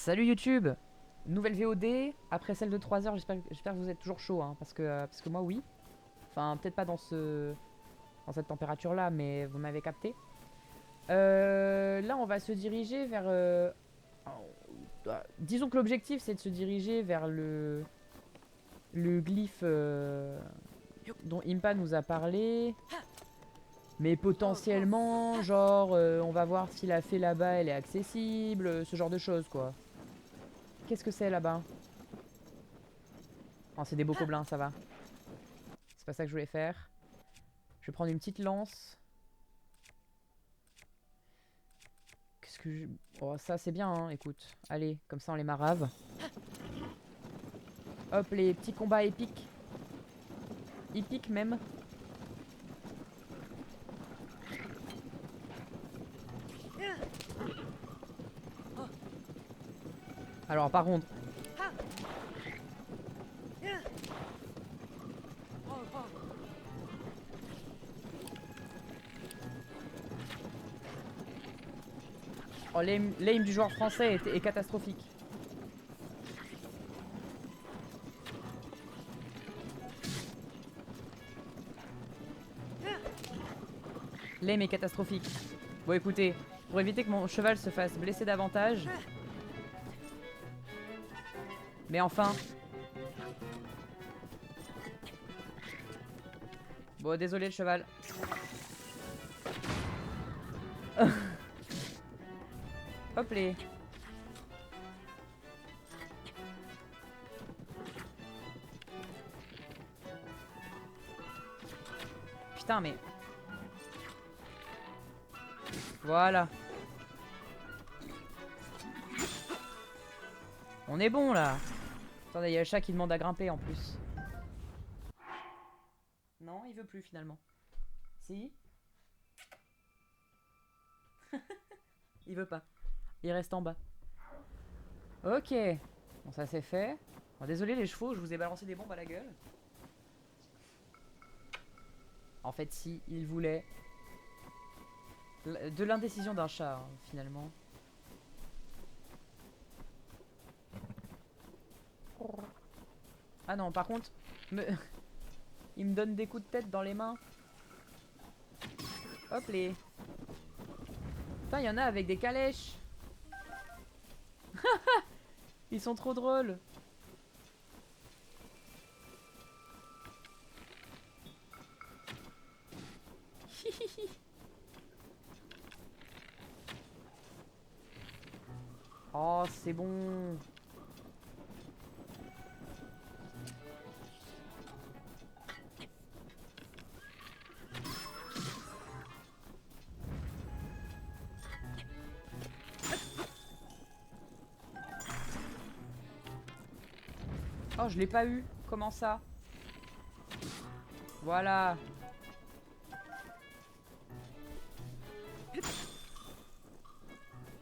Salut YouTube. Nouvelle VOD, après celle de 3 heures, j'espère que vous êtes toujours chaud, hein, parce que moi oui. Enfin, peut-être pas dans cette température-là, mais vous m'avez capté. Là, on va se diriger vers... disons que l'objectif, c'est de se diriger vers le glyphe dont Impa nous a parlé. Mais potentiellement, genre, on va voir si la fée là-bas, elle est accessible, ce genre de choses, quoi. Qu'est-ce que c'est là-bas? Oh, c'est des beaux gobelins, ça va. C'est pas ça que je voulais faire. Je vais prendre une petite lance. Qu'est-ce que je... Oh, ça c'est bien, hein, écoute. Allez, comme ça on les marave. Hop, les petits combats épiques. Épiques même. Alors par contre... Oh, l'aim du joueur français est catastrophique. L'aim est catastrophique. Bon écoutez, pour éviter que mon cheval se fasse blesser davantage... Mais enfin... Bon, désolé le cheval. Hop les... Putain mais... Voilà. On est bon là. Attendez, il y a le chat qui demande à grimper en plus. Non, il veut plus finalement. Si. Il veut pas. Il reste en bas. Ok. Bon, ça c'est fait. Bon, désolé les chevaux, je vous ai balancé des bombes à la gueule. En fait, si, il voulait. De l'indécision d'un chat, hein, finalement. Ah non, par contre, il me donne des coups de tête dans les mains. Hop les. Putain, il y en a avec des calèches. Ils sont trop drôles. Oh, c'est bon. Oh, je l'ai pas eu. Comment ça? Voilà.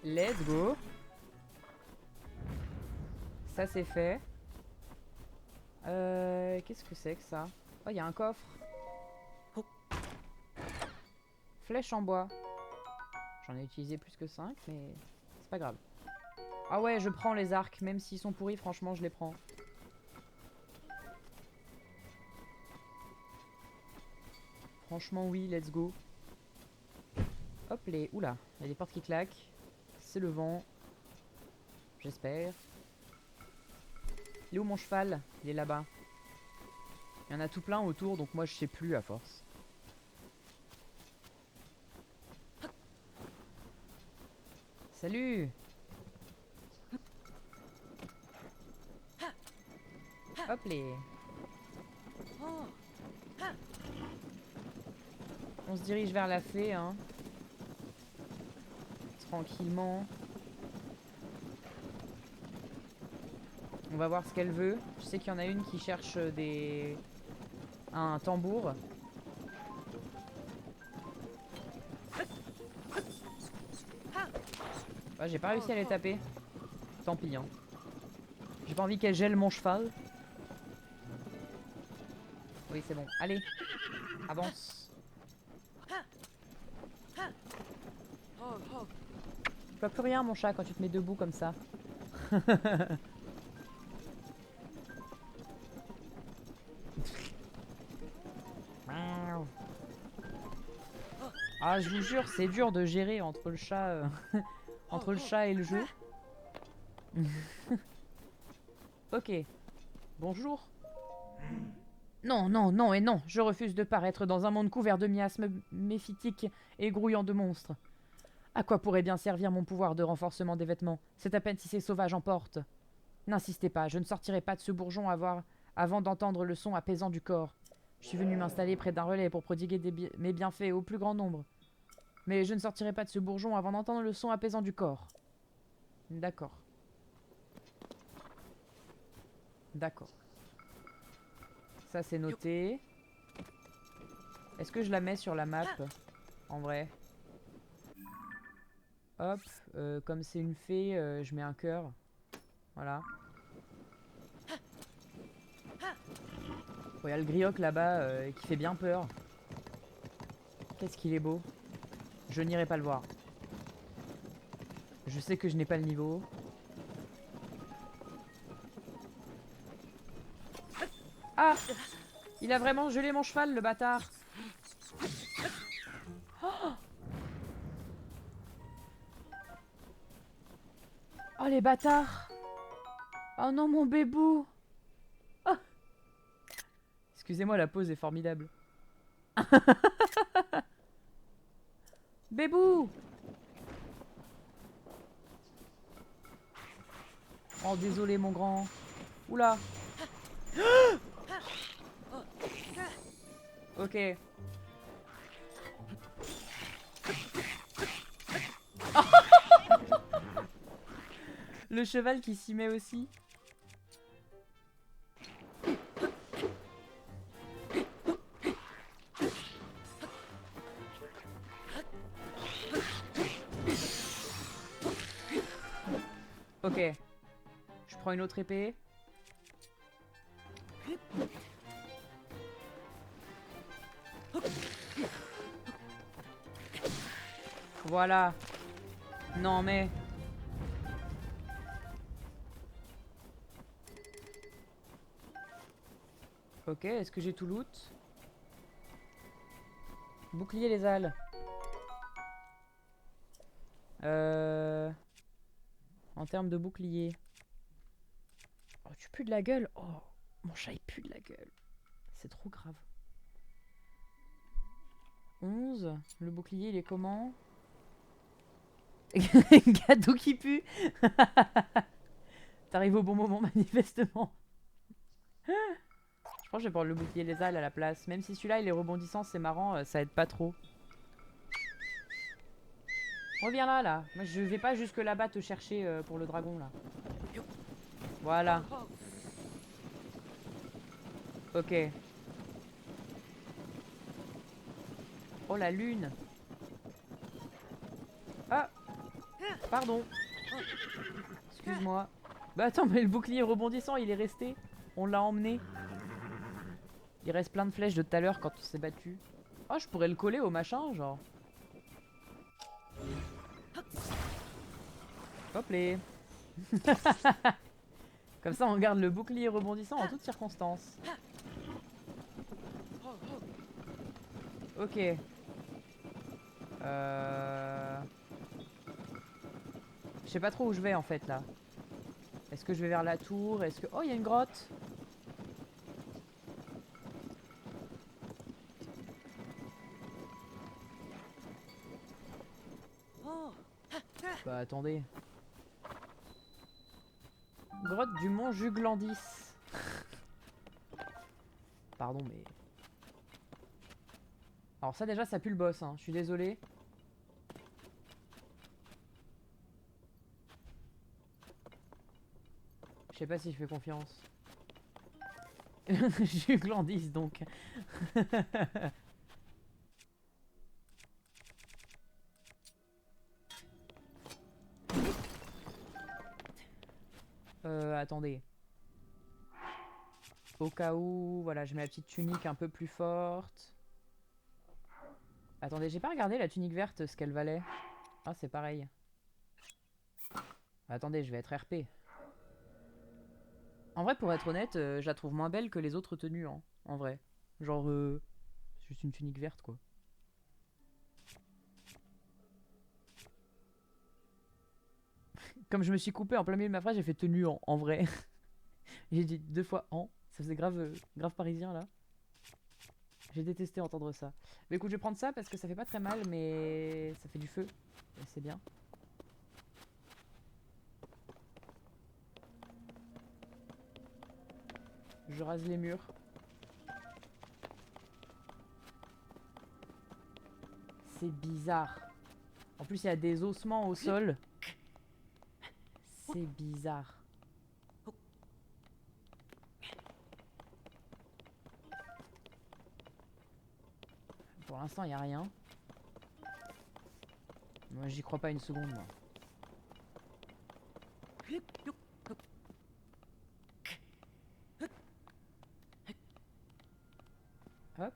Let's go. Ça c'est fait. Qu'est-ce que c'est que ça? Oh, il y a un coffre. Flèche en bois. J'en ai utilisé plus que 5, mais c'est pas grave. Ah ouais, je prends les arcs. Même s'ils sont pourris, franchement, je les prends. Franchement, oui, let's go. Hop, les... Oula, il y a des portes qui claquent. C'est le vent. J'espère. Il est où mon cheval? Il est là-bas. Il y en a tout plein autour, donc moi je sais plus à force. Salut! Hop les... On se dirige vers la fée, hein. Tranquillement. On va voir ce qu'elle veut. Je sais qu'il y en a une qui cherche un tambour. Ouais, j'ai pas réussi à les taper. Tant pis, hein. J'ai pas envie qu'elle gèle mon cheval. Oui, c'est bon. Allez, avance. Je vois plus rien, mon chat, quand tu te mets debout comme ça. Ah, je vous jure, c'est dur de gérer entre le chat, entre le chat et le jeu. Ok. Bonjour. Non, non, non et non. Je refuse de paraître dans un monde couvert de miasmes méphitiques et grouillant de monstres. À quoi pourrait bien servir mon pouvoir de renforcement des vêtements? C'est à peine si ces sauvages emportent. N'insistez pas, je ne sortirai pas de ce bourgeon avant d'entendre le son apaisant du corps. Je suis venu m'installer près d'un relais pour prodiguer mes bienfaits au plus grand nombre. Mais je ne sortirai pas de ce bourgeon avant d'entendre le son apaisant du corps. D'accord. D'accord. Ça c'est noté. Est-ce que je la mets sur la map? En vrai. Hop. Comme c'est une fée, je mets un cœur. Voilà. Il y a le grioc là-bas qui fait bien peur. Qu'est-ce qu'il est beau. Je n'irai pas le voir. Je sais que je n'ai pas le niveau. Ah! Il a vraiment gelé mon cheval, le bâtard. Oh, oh les bâtards. Oh non, mon bébou. Oh. Excusez-moi, la pause est formidable. Bébou. Oh, désolé, mon grand. Oula. Ok. Le cheval qui s'y met aussi. Ok. Je prends une autre épée. Voilà. Non mais... Ok, est-ce que j'ai tout loot? Bouclier les ailes. En termes de bouclier. Oh, tu pues de la gueule. Oh, mon chat il pue de la gueule. C'est trop grave. 11. Le bouclier il est comment? Gâteau qui pue. T'arrives au bon moment manifestement. Je pense que je vais prendre le bouclier les ailes à la place. Même si celui-là il est rebondissant, c'est marrant, ça aide pas trop. Reviens là, là. Moi je vais pas jusque là-bas te chercher pour le dragon là. Voilà. Ok. Oh la lune. Ah. Pardon. Excuse-moi. Bah attends, mais le bouclier rebondissant il est resté. On l'a emmené. Il reste plein de flèches de tout à l'heure quand on s'est battu. Oh, je pourrais le coller au machin, genre. Hop les. Comme ça, on garde le bouclier rebondissant en toutes circonstances. Ok. Je sais pas trop où je vais en fait là. Est-ce que je vais vers la tour? Est-ce que... Oh, il y a une grotte. Bah attendez. Grotte du mont Juglandis. Pardon mais... Alors ça déjà ça pue le boss hein. Je suis désolé. Je sais pas si je fais confiance. Juglandis donc. Attendez. Au cas où, voilà, je mets la petite tunique un peu plus forte. Attendez, j'ai pas regardé la tunique verte, ce qu'elle valait. Ah, c'est pareil. Attendez, je vais être RP. En vrai, pour être honnête, je la trouve moins belle que les autres tenues, hein, en vrai. Genre, c'est juste une tunique verte, quoi. Comme je me suis coupé en plein milieu de ma phrase, j'ai fait tenue en vrai. J'ai dit 2 fois en. Ça faisait grave, grave parisien, là. J'ai détesté entendre ça. Mais écoute, je vais prendre ça parce que ça fait pas très mal, mais ça fait du feu. Et c'est bien. Je rase les murs. C'est bizarre. En plus, il y a des ossements au sol. C'est bizarre. Pour l'instant, il n'y a rien. Moi, j'y crois pas une seconde, moi. Hop.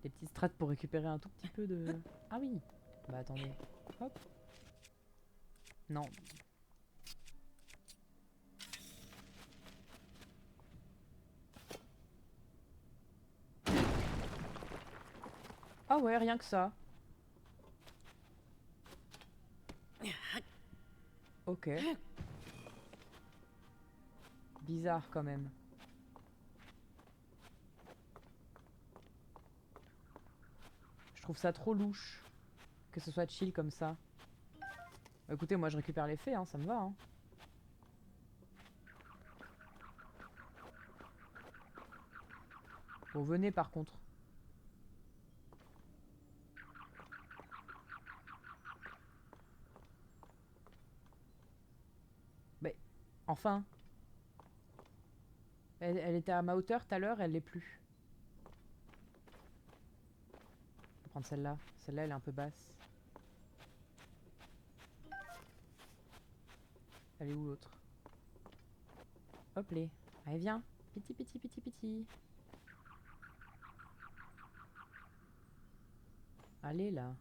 Des petites strates pour récupérer un tout petit peu de... Ah oui. Bah attendez. Hop. Non. Ah ouais, rien que ça. Ok. Bizarre quand même. Je trouve ça trop louche. Que ce soit chill comme ça. Bah, écoutez, moi je récupère les faits, hein, ça me va. Hein. Bon, venez par contre. Mais, enfin. Elle était à ma hauteur tout à l'heure, elle l'est plus. Je vais prendre celle-là. Celle-là, elle est un peu basse. Elle est où l'autre? Hop les. Allez, viens. Piti, piti, piti, piti. Allez là.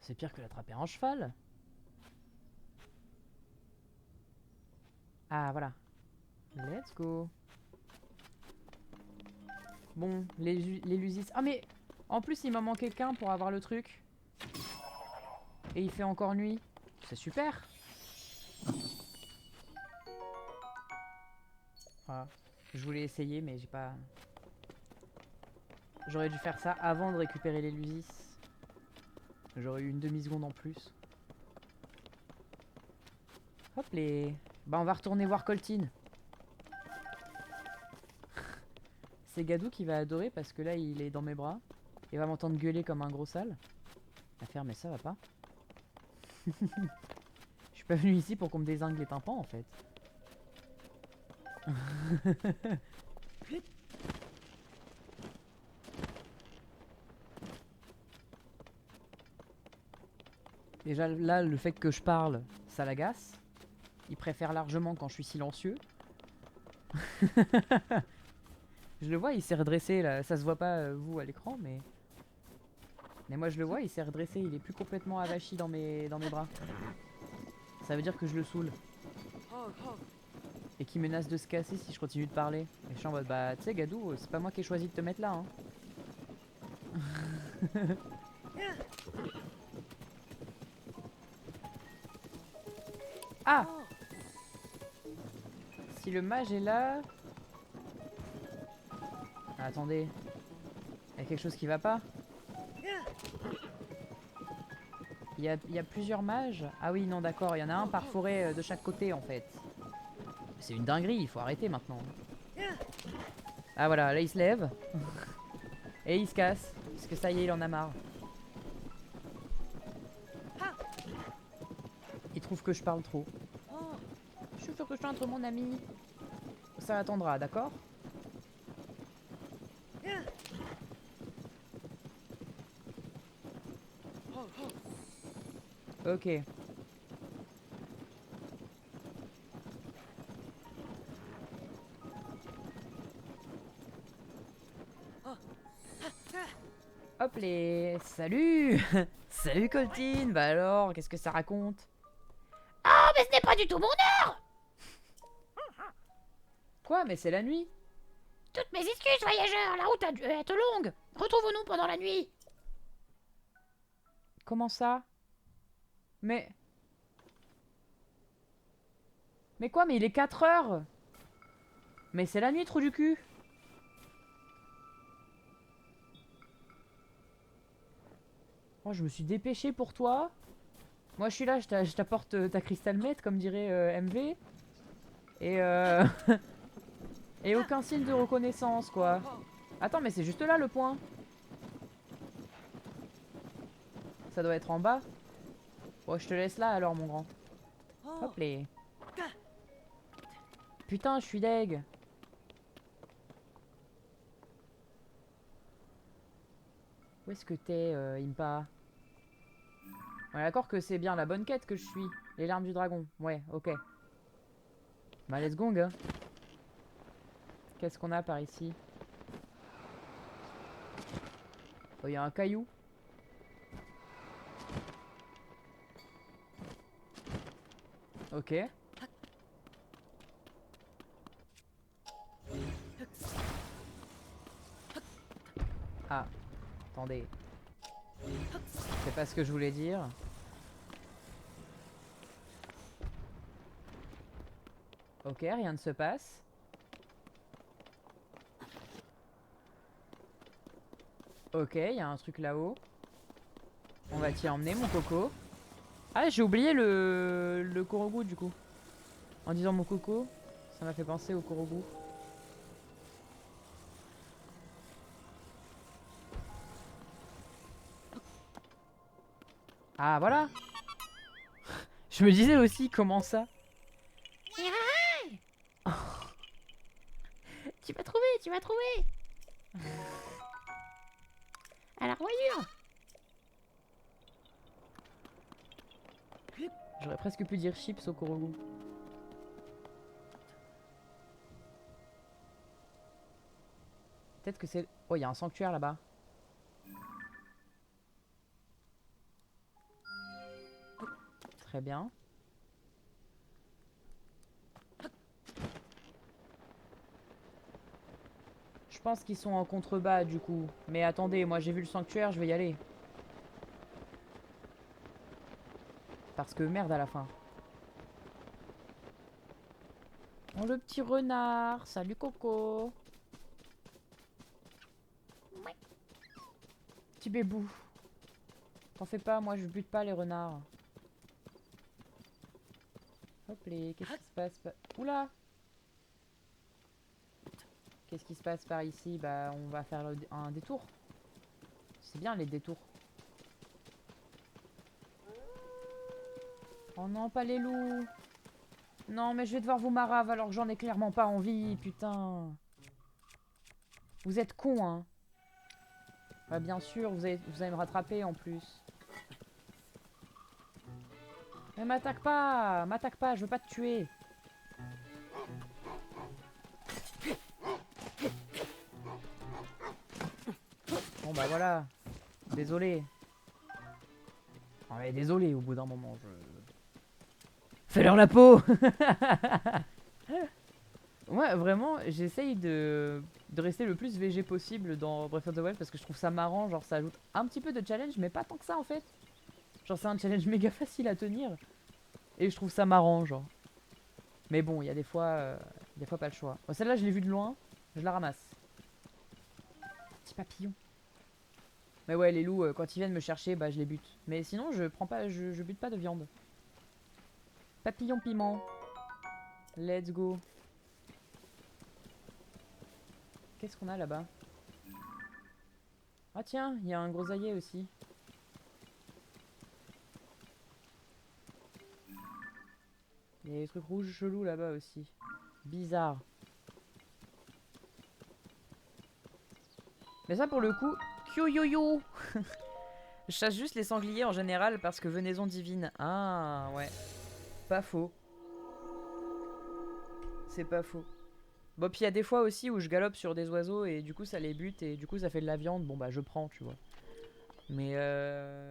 C'est pire que l'attraper en cheval. Ah, voilà. Let's go. Bon, les Lusis. Ah, mais en plus, il m'en manquait qu'un pour avoir le truc. Et il fait encore nuit. C'est super. Voilà. Je voulais essayer, mais j'ai pas... J'aurais dû faire ça avant de récupérer les Lusis. J'aurais eu une demi-seconde en plus. Hop les... Bah on va retourner voir Coltine. C'est Gadou qui va adorer parce que là il est dans mes bras. Il va m'entendre gueuler comme un gros sale. À faire mais ça va pas. Je suis pas venu ici pour qu'on me dézingue les tympans en fait. Déjà là le fait que je parle ça l'agace. Il préfère largement quand je suis silencieux. Je le vois, il s'est redressé là. Ça se voit pas vous à l'écran, mais moi je le vois, il s'est redressé. Il est plus complètement avachi dans mes bras. Ça veut dire que je le saoule. Et qu'il menace de se casser si je continue de parler. Et je suis en mode bah tu sais Gadou, c'est pas moi qui ai choisi de te mettre là. Hein. Ah, si le mage est là... Ah, attendez. Il y a quelque chose qui va pas. Il y a plusieurs mages. Ah oui, non, d'accord. Il y en a un par forêt de chaque côté, en fait. C'est une dinguerie, il faut arrêter maintenant. Ah voilà, là il se lève. Et il se casse. Parce que ça y est, il en a marre. Il trouve que je parle trop. Je veux rejoindre mon ami. Ça attendra, d'accord? Ok. Hop les... Salut. Salut Coltine. Bah alors, qu'est-ce que ça raconte? Oh, mais ce n'est pas du tout mon heure! Quoi? Mais c'est la nuit. Toutes mes excuses, voyageurs, la route a dû être longue. Retrouvons-nous pendant la nuit. Comment ça? Mais... Mais quoi? Mais il est 4 heures. Mais c'est la nuit, trou du cul. Oh, je me suis dépêché pour toi. Moi, je suis là, je t'apporte ta crystal meth, comme dirait MV. Et et aucun signe de reconnaissance, quoi. Attends, mais c'est juste là, le point. Ça doit être en bas. Bon, je te laisse là, alors, mon grand. Hop les. Putain, je suis deg. Où est-ce que t'es, Impa? On est d'accord que c'est bien la bonne quête que je suis. Les larmes du dragon. Ouais, ok. Bah, let's go, gars. Qu'est-ce qu'on a par ici? Oh, il y a un caillou. Ok. Ah, attendez. C'est pas ce que je voulais dire. Ok, rien ne se passe. Ok, il y a un truc là-haut. On va t'y emmener, mon coco. Ah, j'ai oublié le Korogu, du coup. En disant mon coco, ça m'a fait penser au Korogu. Ah, voilà. Je me disais aussi, comment ça? Mirai! Tu m'as trouvé, tu m'as trouvé. À la royure. J'aurais presque pu dire chips au Korogu. Peut-être que c'est... Oh, il y a un sanctuaire là-bas. Très bien. Je pense qu'ils sont en contrebas du coup. Mais attendez, moi j'ai vu le sanctuaire, je vais y aller. Parce que merde à la fin. Oh le petit renard, salut Coco. Petit bébou. T'en fais pas, moi je bute pas les renards. Hop les, qu'est-ce qui se passe Oula. Qu'est-ce qui se passe par ici? Bah on va faire un détour. C'est bien les détours. Oh non, pas les loups. Non mais je vais devoir vous marave alors que j'en ai clairement pas envie, putain. Vous êtes cons, hein. Bah bien sûr, vous allez me rattraper en plus. Mais m'attaque pas, je veux pas te tuer. Bon bah voilà, désolé. Oh, mais désolé, au bout d'un moment, je... Fais-leur la peau. Ouais, vraiment, j'essaye de rester le plus VG possible dans Breath of the Wild parce que je trouve ça marrant, genre ça ajoute un petit peu de challenge, mais pas tant que ça en fait. Genre c'est un challenge méga facile à tenir et je trouve ça marrant, genre. Mais bon, il y a des fois pas le choix. Bon, celle-là, je l'ai vue de loin, je la ramasse. Petit papillon. Mais ouais, les loups, quand ils viennent me chercher, bah je les bute. Mais sinon, je prends pas, je bute pas de viande. Papillon piment. Let's go. Qu'est-ce qu'on a là-bas? Ah tiens, il y a un grosaillier aussi. Il y a des trucs rouges chelous là-bas aussi. Bizarre. Mais ça pour le coup, Kyo-yo-yo. Je chasse juste les sangliers en général parce que venaison divine. Ah ouais. Pas faux. C'est pas faux. Bon, puis il y a des fois aussi où je galope sur des oiseaux et du coup ça les bute et du coup ça fait de la viande. Bon bah je prends, tu vois. Mais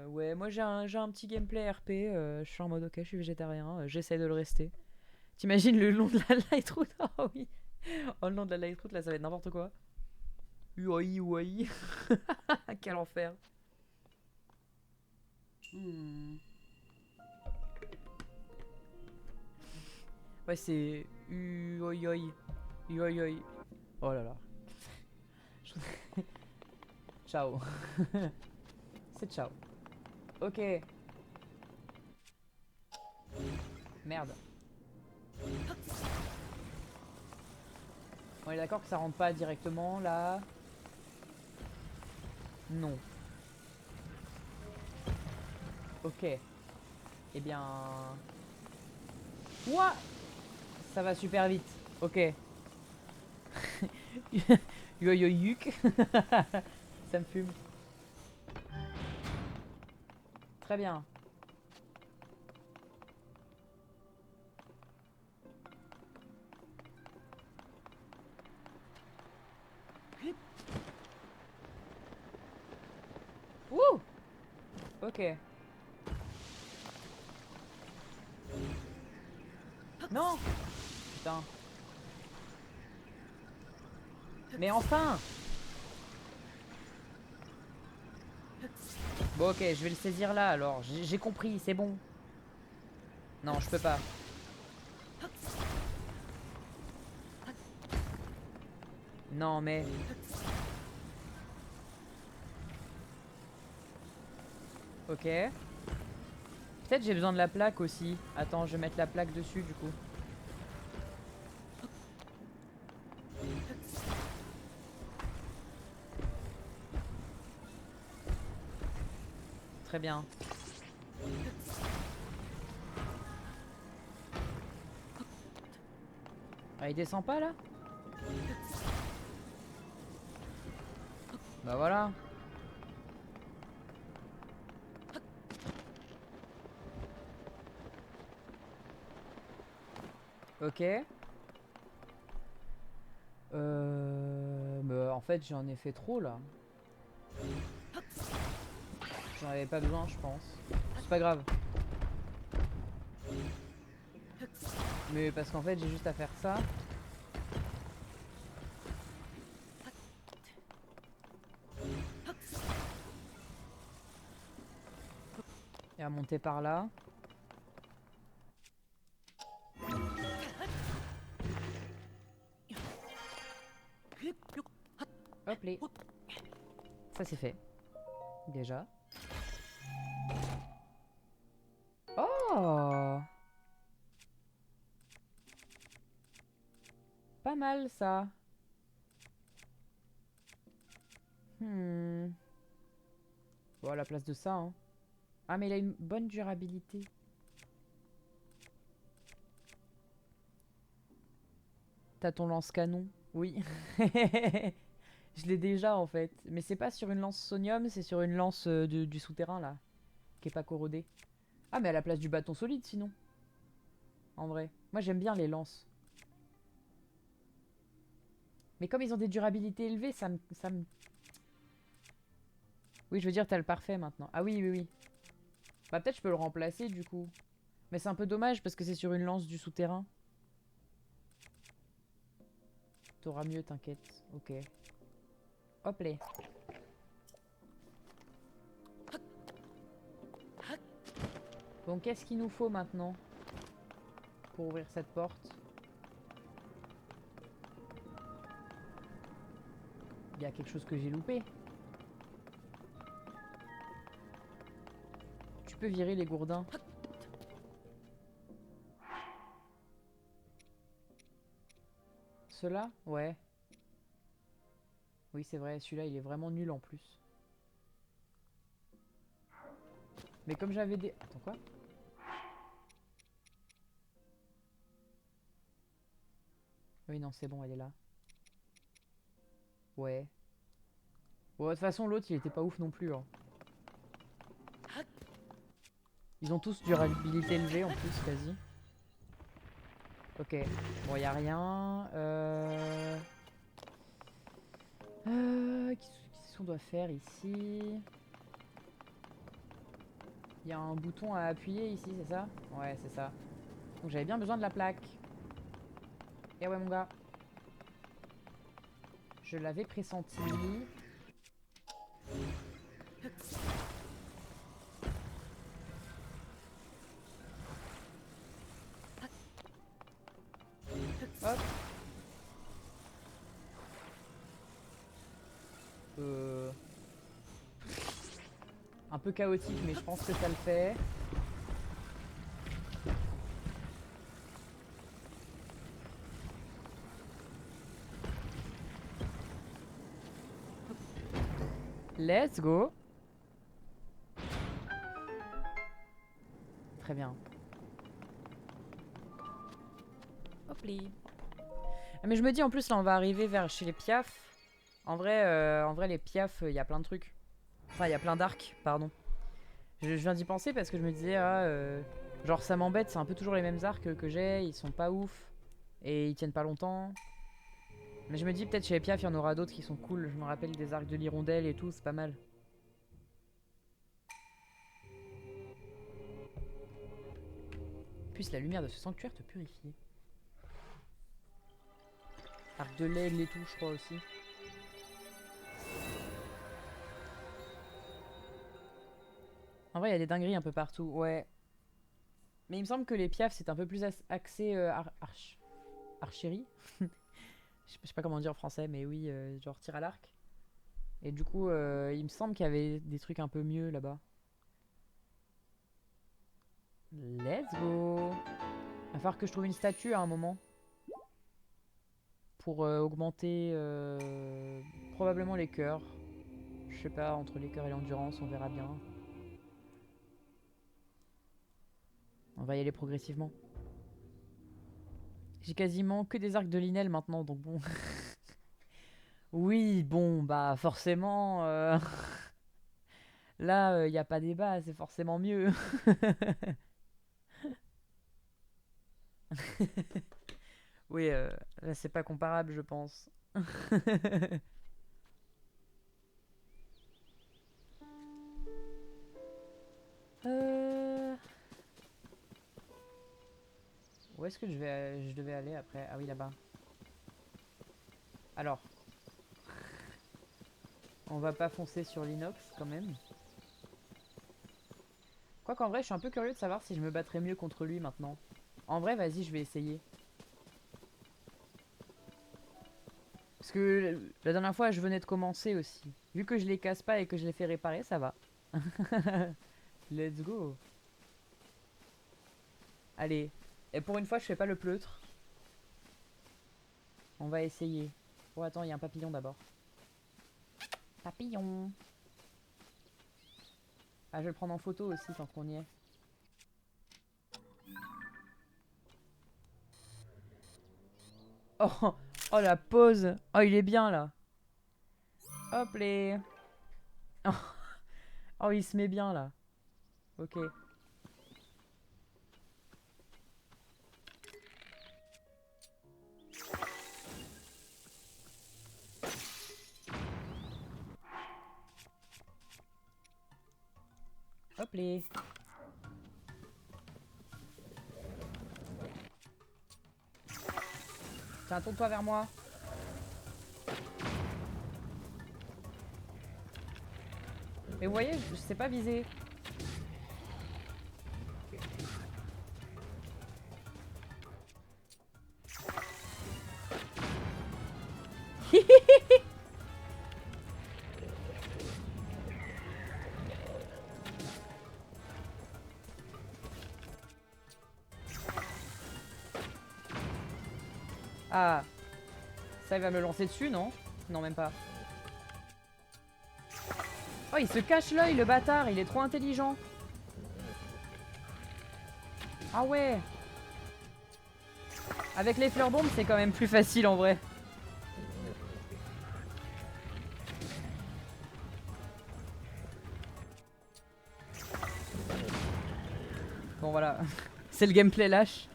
ouais, moi j'ai un petit gameplay RP. Je suis en mode ok, je suis végétarien. J'essaie de le rester. T'imagines le long de la light route? Oh oui. Oh, le long de la light route là, ça va être n'importe quoi. Uaï, uaï. Quel enfer. Ouais, c'est uoï. Uoï. Oh là là. Ciao. C'est ciao. Ok. Merde. On est d'accord que ça rentre pas directement là. Non. Ok. Eh bien... Ouah. Ça va super vite. Ok. Yo yo yuk. Ça me fume. Très bien. Wouh. Ok. Non. Putain. Mais enfin. Bon ok, je vais le saisir là alors. J'ai compris, c'est bon. Non, je peux pas. Non mais... Ok. Peut-être j'ai besoin de la plaque aussi. Attends, je vais mettre la plaque dessus du coup. Très bien. Ah, il descend pas là? Bah voilà. Ok. Bah, en fait, j'en ai fait trop là. J'en avais pas besoin, je pense. C'est pas grave. Mais parce qu'en fait, j'ai juste à faire ça. Et à monter par là. Hop les. Ça c'est fait. Déjà. Oh! Pas mal ça. Hmm. Bon, à la place de ça, hein. Ah, mais il a une bonne durabilité. T'as ton lance-canon. Oui. Je l'ai déjà en fait. Mais c'est pas sur une lance sonium, c'est sur une lance du souterrain là. Qui est pas corrodée. Ah, mais à la place du bâton solide sinon. En vrai. Moi j'aime bien les lances. Mais comme ils ont des durabilités élevées, ça me... Oui, je veux dire, t'as le parfait maintenant. Ah oui, oui, oui. Bah peut-être je peux le remplacer du coup. Mais c'est un peu dommage parce que c'est sur une lance du souterrain. T'auras mieux, t'inquiète. Ok. Hop les. Bon, qu'est-ce qu'il nous faut maintenant pour ouvrir cette porte? Il y a quelque chose que j'ai loupé. Tu peux virer les gourdins. Ceux-là? Ouais. Oui, c'est vrai, celui-là, il est vraiment nul en plus. Mais comme j'avais des... Attends, quoi? Oui, non, c'est bon, elle est là. Ouais. Bon, de toute façon, l'autre, il était pas ouf non plus, hein. Ils ont tous durabilité élevée en plus, quasi. Ok. Bon, y a rien. Qu'est-ce qu'on doit faire ici? Il y a un bouton à appuyer ici, c'est ça? Ouais, c'est ça. Donc j'avais bien besoin de la plaque. Et ouais, mon gars. Je l'avais pressenti. Hop. Un peu chaotique, mais je pense que ça le fait. Let's go. Très bien. Hop là. Ah, mais je me dis en plus là on va arriver vers chez les Piaf. En vrai les Piaf, il y a plein de trucs. Enfin il y a plein d'arcs, pardon. Je viens d'y penser parce que je me disais genre ça m'embête, c'est un peu toujours les mêmes arcs que j'ai, ils sont pas ouf et ils tiennent pas longtemps. Mais je me dis peut-être chez les Piaf il y en aura d'autres qui sont cool. Je me rappelle des arcs de l'hirondelle et tout, c'est pas mal. Puisse la lumière de ce sanctuaire te purifier. Arc de l'aigle et tout, je crois aussi. En vrai, il y a des dingueries un peu partout, ouais. Mais il me semble que les piafs, c'est un peu plus axé archerie. Je sais pas comment dire en français, mais oui, genre tir à l'arc. Et du coup, il me semble qu'il y avait des trucs un peu mieux là-bas. Let's go. Il va falloir que je trouve une statue à un moment. Pour augmenter probablement les cœurs. Je sais pas, entre les cœurs et l'endurance, on verra bien. On va y aller progressivement. J'ai quasiment que des arcs de Linel maintenant, donc bon. Oui, bon, bah forcément, là, il n'y a pas débat, c'est forcément mieux. Oui, là, c'est pas comparable, je pense. Euh, Où est-ce que je devais aller après? Ah oui, là-bas. Alors, on va pas foncer sur l'inox quand même. Quoi qu'en vrai, je suis un peu curieux de savoir si je me battrais mieux contre lui maintenant. En vrai, vas-y, je vais essayer. Parce que la dernière fois, je venais de commencer aussi. Vu que je les casse pas et que je les fais réparer, ça va. Let's go. Allez. Et pour une fois, je fais pas le pleutre. On va essayer. Oh, attends, il y a un papillon d'abord. Papillon. Ah, je vais le prendre en photo aussi tant qu'on y est. Oh, oh la pose. Oh, il est bien là. Hop les. Oh, oh, il se met bien là. Ok. Hop les. Tiens, tourne-toi vers moi. Mais vous voyez, je sais pas viser. Ah. Ça, il va me lancer dessus, non? Non, même pas. Oh, il se cache l'œil, le bâtard. Il est trop intelligent. Ah ouais. Avec les fleurs d'ombre, c'est quand même plus facile en vrai. Bon, voilà. C'est le gameplay lâche.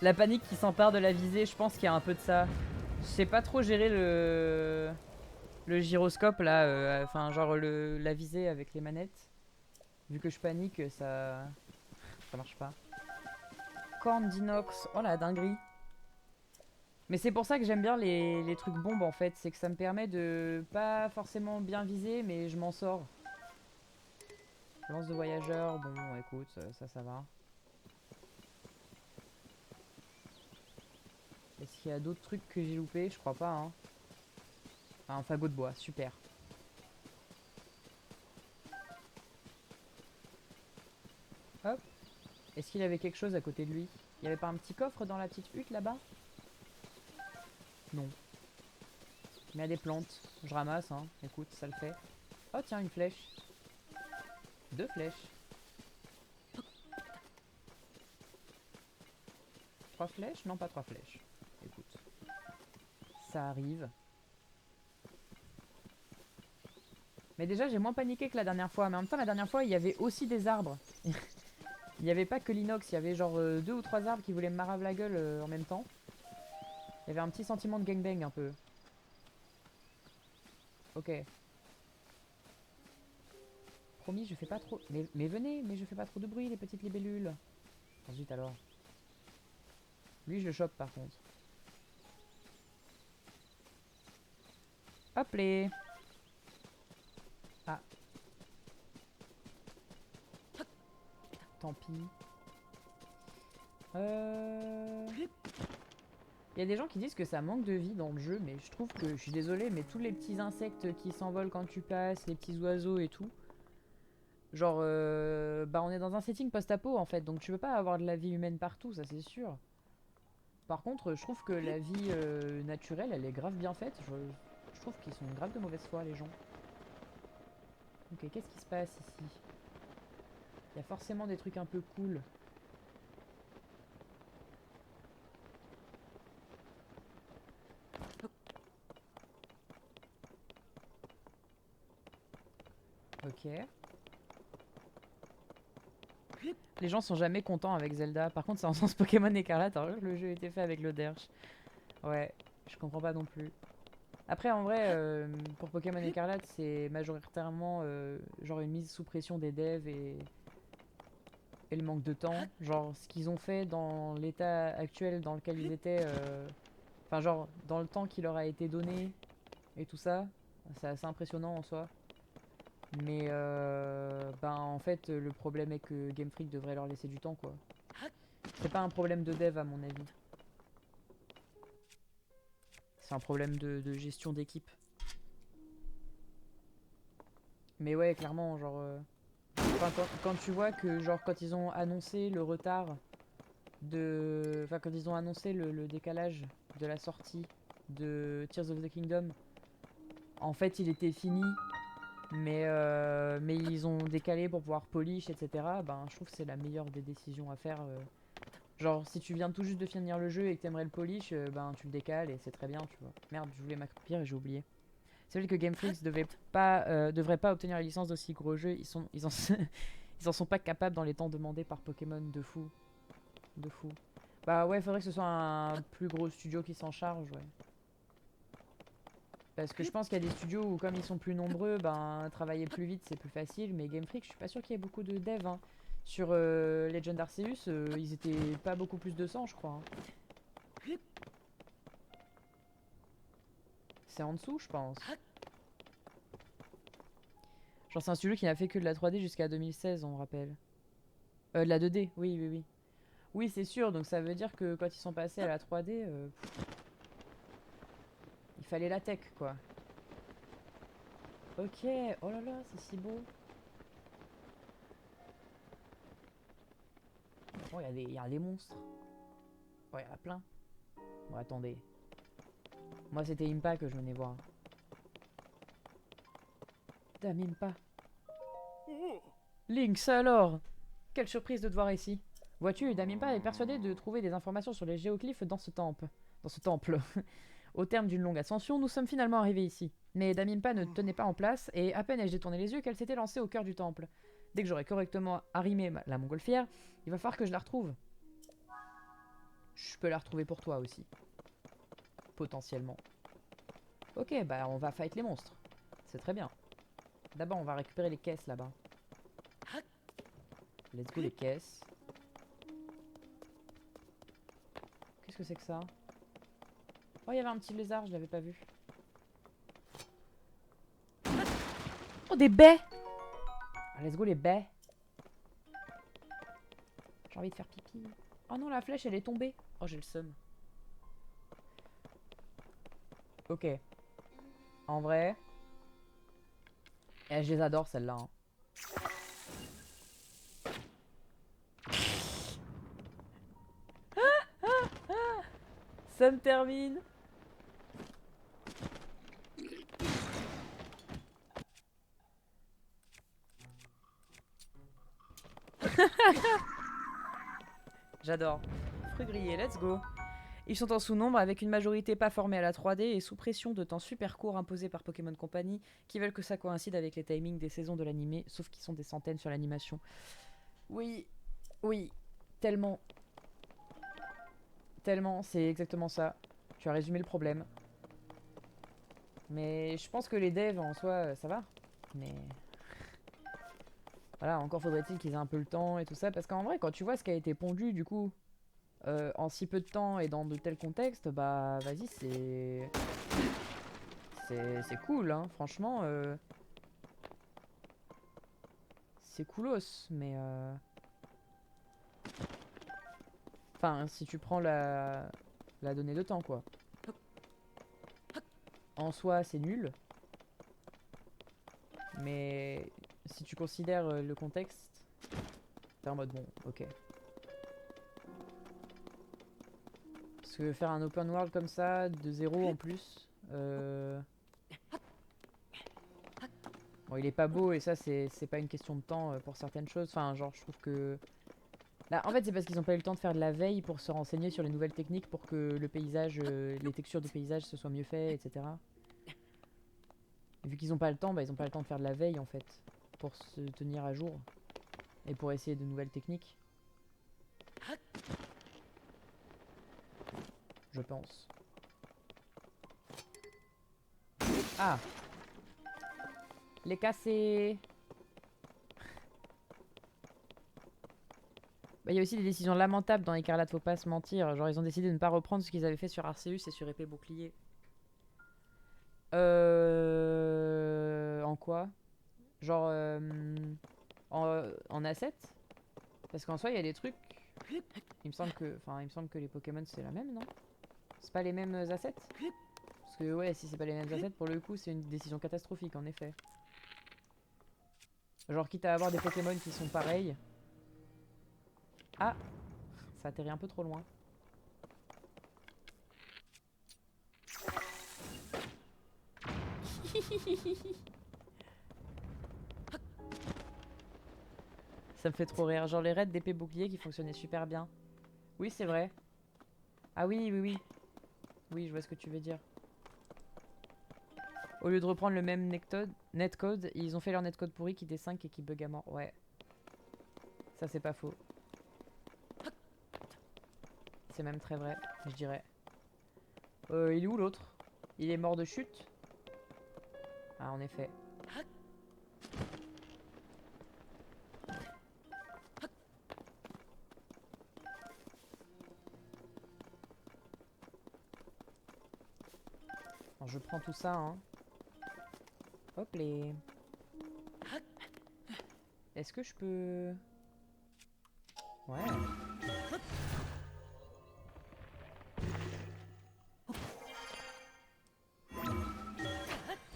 La panique qui s'empare de la visée, je pense qu'il y a un peu de ça. Je sais pas trop gérer le gyroscope là, enfin genre la visée avec les manettes. Vu que je panique, ça marche pas. Corne d'inox. Oh la dinguerie. Mais c'est pour ça que j'aime bien les trucs bombes en fait. C'est que ça me permet de pas forcément bien viser, mais je m'en sors. Lance de voyageur. Bon, écoute, ça va. Est-ce qu'il y a d'autres trucs que j'ai loupés? Je crois pas, hein. Ah, un fagot de bois, super. Hop. Est-ce qu'il avait quelque chose à côté de lui? Il y avait pas un petit coffre dans la petite hutte là-bas? Non. Mais il y a des plantes. Je ramasse, hein. Écoute, ça le fait. Oh tiens, une flèche. 2 flèches. 3 flèches? Non, pas 3 flèches. Écoute. Ça arrive. Mais déjà, j'ai moins paniqué que la dernière fois. Mais en même temps, la dernière fois, il y avait aussi des arbres. Il n'y avait pas que l'inox. Il y avait genre 2 ou 3 arbres qui voulaient me marave la gueule en même temps. Il y avait un petit sentiment de gangbang un peu. Ok. Promis, je fais pas trop... Mais venez, mais je fais pas trop de bruit, les petites libellules. Oh, zut alors. Lui, je le chope par contre. Hop les. Ah. Tant pis. Il y a des gens qui disent que ça manque de vie dans le jeu, mais je trouve que, je suis désolé, mais tous les petits insectes qui s'envolent quand tu passes, les petits oiseaux et tout, genre, bah on est dans un setting post-apo en fait, donc tu peux pas avoir de la vie humaine partout, ça c'est sûr. Par contre, je trouve que la vie naturelle, elle est grave bien faite. Je trouve qu'ils sont grave de mauvaise foi, les gens. Ok, qu'est-ce qui se passe ici? Il y a forcément des trucs un peu cool. Ok. Les gens sont jamais contents avec Zelda. Par contre, c'est en sens Pokémon Écarlate, alors que le jeu était fait avec le Derch. Ouais, je comprends pas non plus. Après, en vrai, pour Pokémon Écarlate, c'est majoritairement genre une mise sous pression des devs et le manque de temps. Genre, ce qu'ils ont fait dans l'état actuel dans lequel ils étaient, enfin, genre, dans le temps qui leur a été donné et tout ça, c'est assez impressionnant en soi. Mais, ben, en fait, le problème est que Game Freak devrait leur laisser du temps, quoi. C'est pas un problème de dev, à mon avis. C'est un problème de gestion d'équipe. Mais ouais, clairement, genre... Enfin, quand tu vois que, genre, quand ils ont annoncé le retard de... Enfin, quand ils ont annoncé le décalage de la sortie de Tears of the Kingdom, en fait, il était fini, mais ils ont décalé pour pouvoir polish, etc. Ben, je trouve que c'est la meilleure des décisions à faire. Genre, si tu viens tout juste de finir le jeu et que t'aimerais le polish, ben, tu le décales et c'est très bien, tu vois. Merde, je voulais m'accroupir et j'ai oublié. C'est vrai que Game Freak devrait pas obtenir la licence d'aussi gros jeux. Ils en sont pas capables dans les temps demandés par Pokémon, de fou. De fou. Bah ouais, faudrait que ce soit un plus gros studio qui s'en charge, ouais. Parce que je pense qu'il y a des studios où, comme ils sont plus nombreux, ben travailler plus vite c'est plus facile. Mais Game Freak, je suis pas sûr qu'il y ait beaucoup de devs, hein. Sur Legend Arceus, ils étaient pas beaucoup plus de 100, je crois, hein. C'est en dessous, je pense. Genre, c'est un studio qui n'a fait que de la 3D jusqu'à 2016, on rappelle. De la 2D, oui, oui, oui. Oui, c'est sûr, donc ça veut dire que quand ils sont passés à la 3D, il fallait la tech, quoi. Ok, oh là là, c'est si beau. Oh, il y a des monstres. Ouais, il y en a plein. Bon, attendez. Moi, c'était Impa que je venais voir. Dame Impa. Lynx, alors! Quelle surprise de te voir ici. Vois-tu, Dame Impa est persuadé de trouver des informations sur les géoglyphes dans ce temple. Dans ce temple. Au terme d'une longue ascension, nous sommes finalement arrivés ici. Mais Dame Impa ne tenait pas en place, et à peine ai-je détourné les yeux qu'elle s'était lancée au cœur du temple. Dès que j'aurai correctement arrimé la montgolfière, il va falloir que je la retrouve. Je peux la retrouver pour toi aussi. Potentiellement. Ok, bah on va fight les monstres. C'est très bien. D'abord, on va récupérer les caisses là-bas. Let's go les caisses. Qu'est-ce que c'est que ça? Oh, il y avait un petit lézard, je l'avais pas vu. Oh, des baies! Ah, let's go les baies. J'ai envie de faire pipi. Oh non, la flèche, elle est tombée. Oh, j'ai le seum. Ok. En vrai... je les adore, celles-là. Hein. Ça me termine. J'adore. Fruits grillés, let's go. Ils sont en sous-nombre avec une majorité pas formée à la 3D et sous pression de temps super court imposés par Pokémon Company qui veulent que ça coïncide avec les timings des saisons de l'animé, sauf qu'ils sont des centaines sur l'animation. Oui, oui, tellement. Tellement, c'est exactement ça. Tu as résumé le problème. Mais je pense que les devs en soi, ça va. Mais voilà, encore faudrait-il qu'ils aient un peu le temps et tout ça. Parce qu'en vrai, quand tu vois ce qui a été pondu, du coup, en si peu de temps et dans de tels contextes, bah vas-y, c'est cool, hein. Franchement, c'est coolos. Mais enfin, si tu prends la donnée de temps, quoi. En soi, c'est nul. Mais si tu considères le contexte, t'es en mode bon, ok. Parce que faire un open world comme ça, de zéro en plus, bon, il est pas beau et ça, c'est pas une question de temps pour certaines choses. Enfin, genre, je trouve que... Là, en fait, c'est parce qu'ils ont pas eu le temps de faire de la veille pour se renseigner sur les nouvelles techniques pour que le paysage, les textures de paysage se soient mieux fait, etc. Et vu qu'ils ont pas le temps, bah, ils ont pas le temps de faire de la veille, en fait, pour se tenir à jour et pour essayer de nouvelles techniques. Je pense. Ah! Les casser! Bah, il y a aussi des décisions lamentables dans Écarlate, faut pas se mentir. Genre, ils ont décidé de ne pas reprendre ce qu'ils avaient fait sur Arceus et sur Épée Bouclier. En quoi? Genre, en asset? Parce qu'en soi, il y a des trucs. Il me semble que, enfin, il me semble que les Pokémon c'est la même, non? C'est pas les mêmes assets? Parce que ouais, si c'est pas les mêmes assets, pour le coup, c'est une décision catastrophique, en effet. Genre, quitte à avoir des Pokémon qui sont pareils. Ah, ça atterrit un peu trop loin. Ça me fait trop rire. Genre les raids d'épée bouclier qui fonctionnaient super bien. Oui, c'est vrai. Ah oui, oui, oui. Oui, je vois ce que tu veux dire. Au lieu de reprendre le même netcode, ils ont fait leur netcode pourri qui D5 et qui bug à mort. Ouais. Ça, c'est pas faux. C'est même très vrai, je dirais. Il est où l'autre? Il est mort de chute? Ah, en effet. Alors, je prends tout ça, hein. Hop les. Est-ce que je peux... Ouais.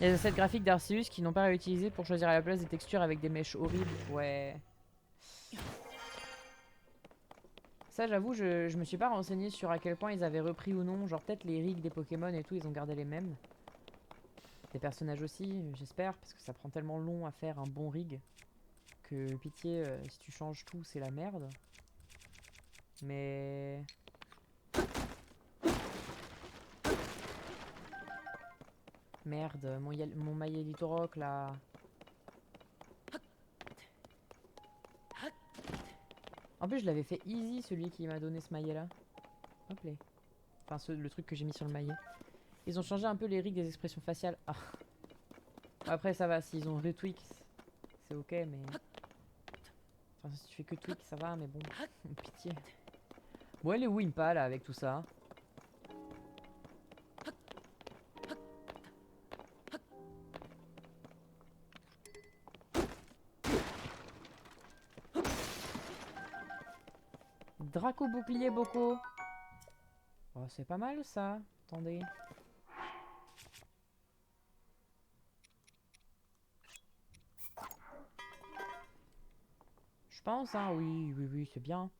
Il y a des assets graphiques d'Arceus qui n'ont pas réutilisé pour choisir à la place des textures avec des mèches horribles. Ouais. Ça, j'avoue, je me suis pas renseigné sur à quel point ils avaient repris ou non. Genre, peut-être les rigs des Pokémon et tout, ils ont gardé les mêmes. Des personnages aussi, j'espère, parce que ça prend tellement long à faire un bon rig que pitié, si tu changes tout, c'est la merde. Mais... Merde, mon Maïelithoroc là. En plus, je l'avais fait easy, celui qui m'a donné ce maillet là. Hop là. Enfin, le truc que j'ai mis sur le maillet. Ils ont changé un peu les rigs des expressions faciales. Ah. Après, ça va, s'ils ont retweak, c'est ok, mais... Enfin, si tu fais que tweak, ça va, mais bon, pitié. Bon, elle est où Impa, là, avec tout ça? Draco bouclier Boko. Oh, c'est pas mal, ça. Attendez. Je pense, hein, oui, c'est bien.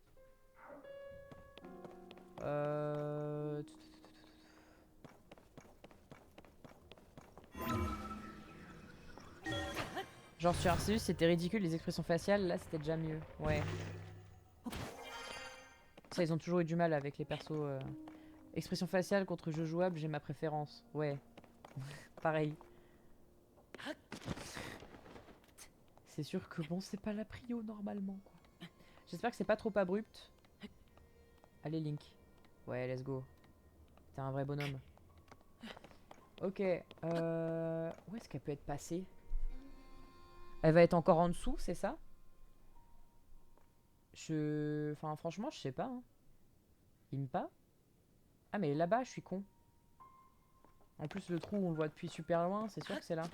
Genre sur Arceus, c'était ridicule les expressions faciales, là c'était déjà mieux. Ouais. Ça, ils ont toujours eu du mal avec les persos. Expression faciale contre jeu jouable, j'ai ma préférence. Ouais. Pareil. C'est sûr que bon, c'est pas la prio normalement, quoi. J'espère que c'est pas trop abrupt. Allez, Link. Ouais, let's go. T'es un vrai bonhomme. Ok. Où est-ce qu'elle peut être passée? Elle va être encore en dessous, c'est ça? Enfin, franchement, je sais pas. Hein. Impa? Ah, mais là-bas, je suis con. En plus, le trou, on le voit depuis super loin, c'est sûr que c'est là.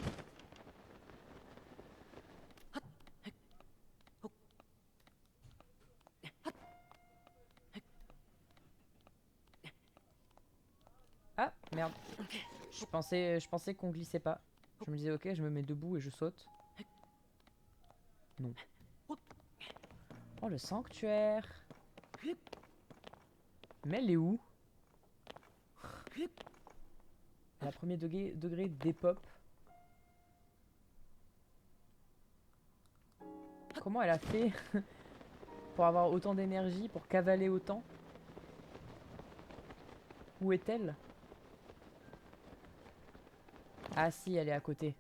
Ah, merde. Je pensais qu'on glissait pas. Je me disais, ok, je me mets debout et je saute. Non. Oh, le sanctuaire. Mais elle est où? À la premier degré d'épop. Comment elle a fait pour avoir autant d'énergie, pour cavaler autant? Où est-elle? Ah si, elle est à côté.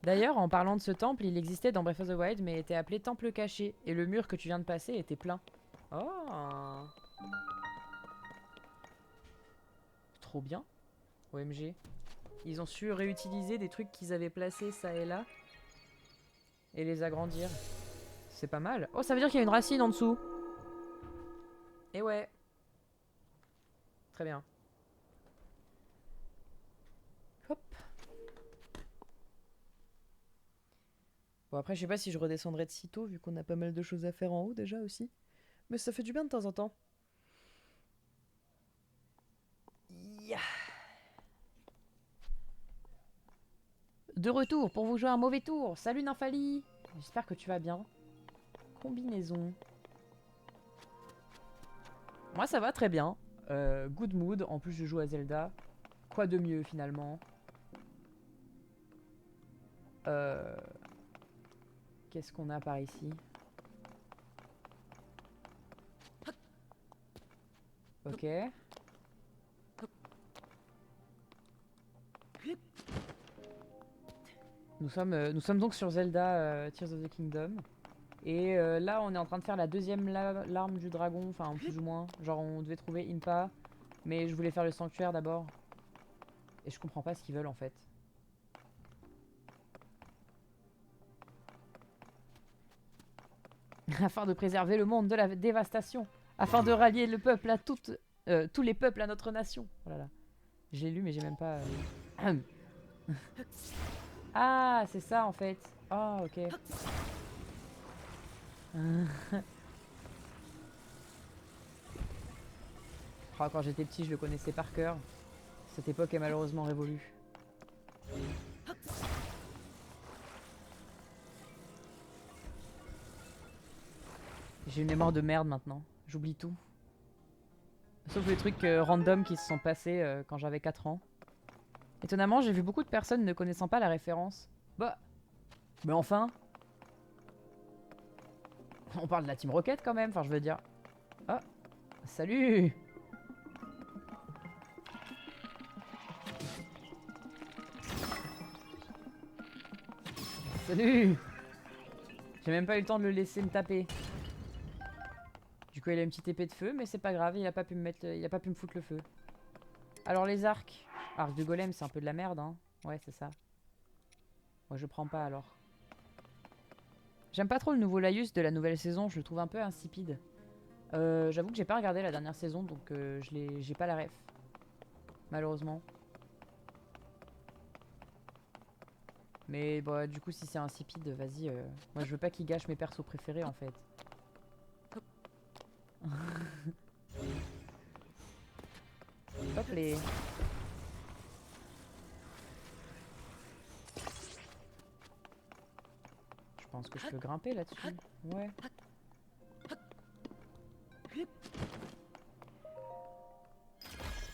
D'ailleurs, en parlant de ce temple, il existait dans Breath of the Wild, mais était appelé temple caché. Et le mur que tu viens de passer était plein. Oh, trop bien. OMG. Ils ont su réutiliser des trucs qu'ils avaient placés ça et là. Et les agrandir. C'est pas mal. Oh, ça veut dire qu'il y a une racine en dessous. Et ouais. Très bien. Hop. Bon, après, je sais pas si je redescendrai de sitôt, vu qu'on a pas mal de choses à faire en haut déjà aussi. Mais ça fait du bien de temps en temps. Yeah. De retour pour vous jouer un mauvais tour. Salut Nymphali. J'espère que tu vas bien. Combinaison. Moi ça va très bien. Good mood. En plus je joue à Zelda. Quoi de mieux finalement? Qu'est-ce qu'on a par ici? Ok. Nous sommes donc sur Zelda Tears of the Kingdom. Et là, on est en train de faire la deuxième larme du dragon, enfin plus ou moins. Genre, on devait trouver Impa, mais je voulais faire le sanctuaire d'abord. Et je comprends pas ce qu'ils veulent en fait. Afin de préserver le monde de la dévastation. Afin de rallier le peuple à tous les peuples à notre nation. Oh là là. J'ai lu, mais j'ai même pas. Ah, c'est ça en fait. Ah, ok. Oh, quand j'étais petit, je le connaissais par cœur. Cette époque est malheureusement révolue. J'ai une mémoire de merde maintenant. J'oublie tout. Sauf les trucs random qui se sont passés quand j'avais 4 ans. Étonnamment, j'ai vu beaucoup de personnes ne connaissant pas la référence. Bah, mais enfin, on parle de la Team Rocket quand même, enfin je veux dire. Ah, salut! Salut! J'ai même pas eu le temps de le laisser me taper. Du coup, il a une petite épée de feu, mais c'est pas grave, il a pas pu me mettre, il a pas pu me foutre le feu. Alors les arcs. Arc de golem, c'est un peu de la merde, hein. Ouais, c'est ça. Moi, je prends pas alors. J'aime pas trop le nouveau Laius de la nouvelle saison, je le trouve un peu insipide. J'avoue que j'ai pas regardé la dernière saison, donc j'ai pas la ref. Malheureusement. Mais bah, du coup, si c'est insipide, vas-y. Moi, je veux pas qu'il gâche mes persos préférés en fait. Hop les. Je pense que je peux grimper là-dessus. Ouais.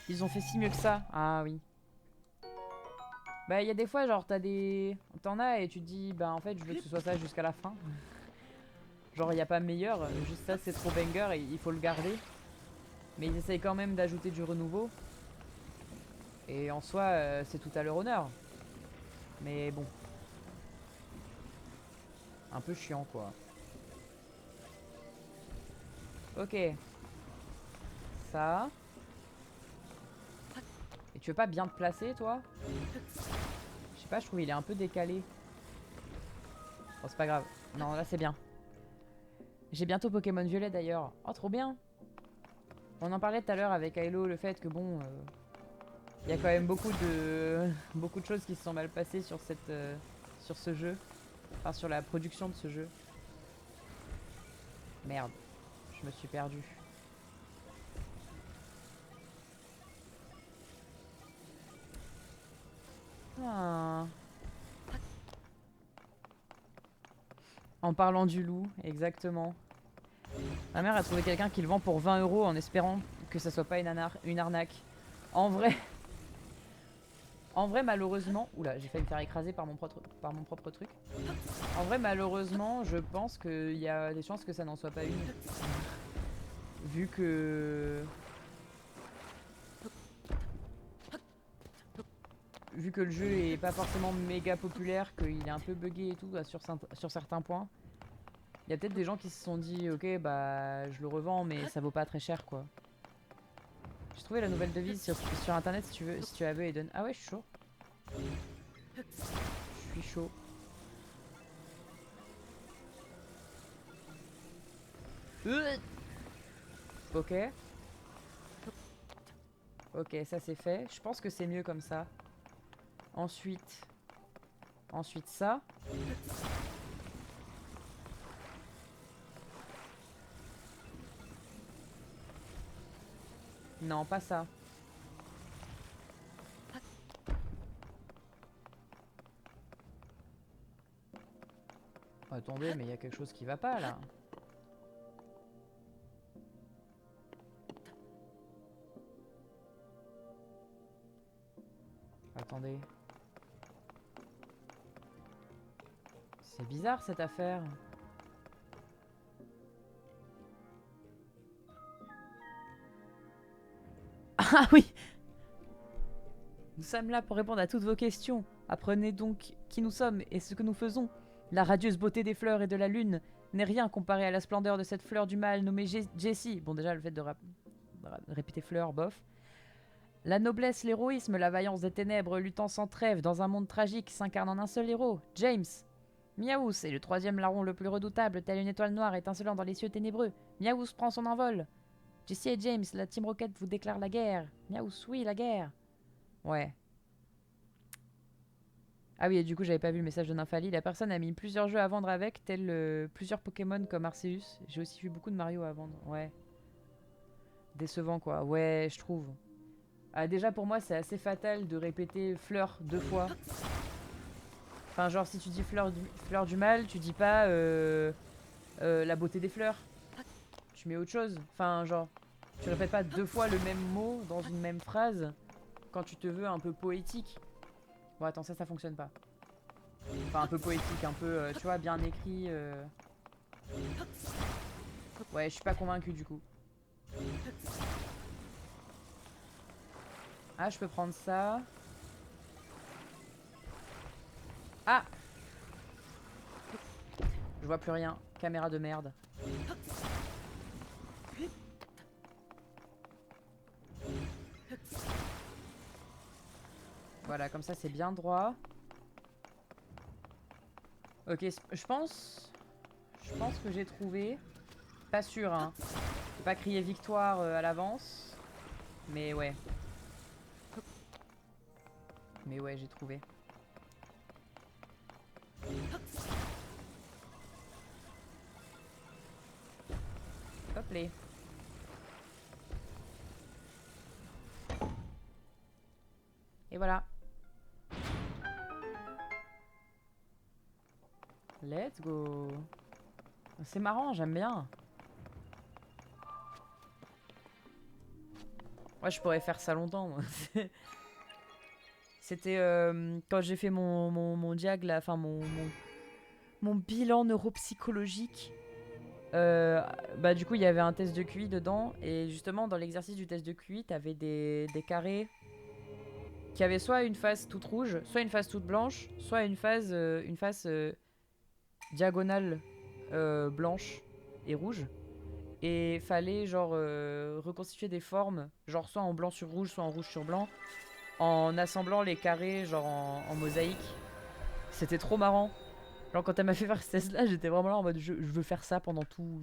Ils ont fait si mieux que ça. Ah oui. Bah, il y a des fois, genre, t'en as et tu te dis, bah, en fait, je veux que ce soit ça jusqu'à la fin. Genre, il n'y a pas meilleur. Juste ça, c'est trop banger et il faut le garder. Mais ils essayent quand même d'ajouter du renouveau. Et en soi, c'est tout à leur honneur. Mais bon. Un peu chiant, quoi. Ok. Ça. Et tu veux pas bien te placer, toi? Je sais pas, je trouve il est un peu décalé. Bon, c'est pas grave. Non, là, c'est bien. J'ai bientôt Pokémon Violet, d'ailleurs. Oh, trop bien. On en parlait tout à l'heure avec Ailo, le fait que, bon... il y a quand même beaucoup de choses qui se sont mal passées sur sur ce jeu. Enfin, sur la production de ce jeu. Merde. Je me suis perdu. Ah. En parlant du loup, exactement. Ma mère a trouvé quelqu'un qui le vend pour 20 € en espérant que ça soit pas une arnaque. En vrai... En vrai, malheureusement... Oula, j'ai failli me faire écraser par mon propre truc. En vrai, malheureusement, je pense qu'il y a des chances que ça n'en soit pas une. Vu que... Vu que le jeu est pas forcément méga populaire, qu'il est un peu buggé et tout sur certains points. Il y a peut-être des gens qui se sont dit, ok, bah je le revends, mais ça vaut pas très cher, quoi. J'ai trouvé la nouvelle devise sur internet si tu veux, si tu la veux, Eden. Ah ouais, je suis chaud. Je suis chaud. Ok. Ok, ça c'est fait. Je pense que c'est mieux comme ça. Ensuite... Ensuite ça. Non, pas ça. Attendez, mais il y a quelque chose qui va pas là. Attendez. C'est bizarre cette affaire. Ah oui! Nous sommes là pour répondre à toutes vos questions. Apprenez donc qui nous sommes et ce que nous faisons. La radieuse beauté des fleurs et de la lune n'est rien comparé à la splendeur de cette fleur du mal nommée Jessie. Bon, déjà, le fait de répéter fleur, bof. La noblesse, l'héroïsme, la vaillance des ténèbres, luttant sans trêve dans un monde tragique, s'incarne en un seul héros, James. Miaous est le troisième larron le plus redoutable, tel une étoile noire étincelant dans les cieux ténébreux. Miaous prend son envol. Jessie et James, la Team Rocket vous déclare la guerre. Miaous, oui, la guerre. Ouais. Ah oui, et du coup, j'avais pas vu le message de Nymphalie. La personne a mis plusieurs jeux à vendre avec, tels plusieurs Pokémon comme Arceus. J'ai aussi vu beaucoup de Mario à vendre. Ouais. Décevant, quoi. Ouais, je trouve. Ah, déjà, pour moi, c'est assez fatal de répéter fleur 2 fois. Enfin, genre, si tu dis fleur du mal, tu dis pas la beauté des fleurs. Tu mets autre chose. Enfin, genre, tu répètes pas 2 fois le même mot dans une même phrase quand tu te veux un peu poétique. Bon, attends, ça fonctionne pas. Enfin, un peu poétique, un peu, tu vois, bien écrit. Ouais, je suis pas convaincu du coup. Ah, je peux prendre ça. Ah! Je vois plus rien. Caméra de merde. Voilà, comme ça c'est bien droit. Ok, je pense... Je pense que j'ai trouvé. Pas sûr, hein. Je vais pas crier victoire à l'avance. Mais ouais. Mais ouais, j'ai trouvé. Hop les. Et voilà. Let's go. C'est marrant, j'aime bien. Ouais, je pourrais faire ça longtemps, moi. C'était quand j'ai fait mon diag, là, enfin mon bilan neuropsychologique. Bah du coup, il y avait un test de QI dedans. Et justement, dans l'exercice du test de QI, t'avais des carrés qui avaient soit une face toute rouge, soit une face toute blanche, soit une face diagonale blanche et rouge. Et fallait genre reconstituer des formes, genre soit en blanc sur rouge, soit en rouge sur blanc, en assemblant les carrés genre en mosaïque. C'était trop marrant. Genre quand elle m'a fait faire ce test là, j'étais vraiment là en mode je veux faire ça pendant tout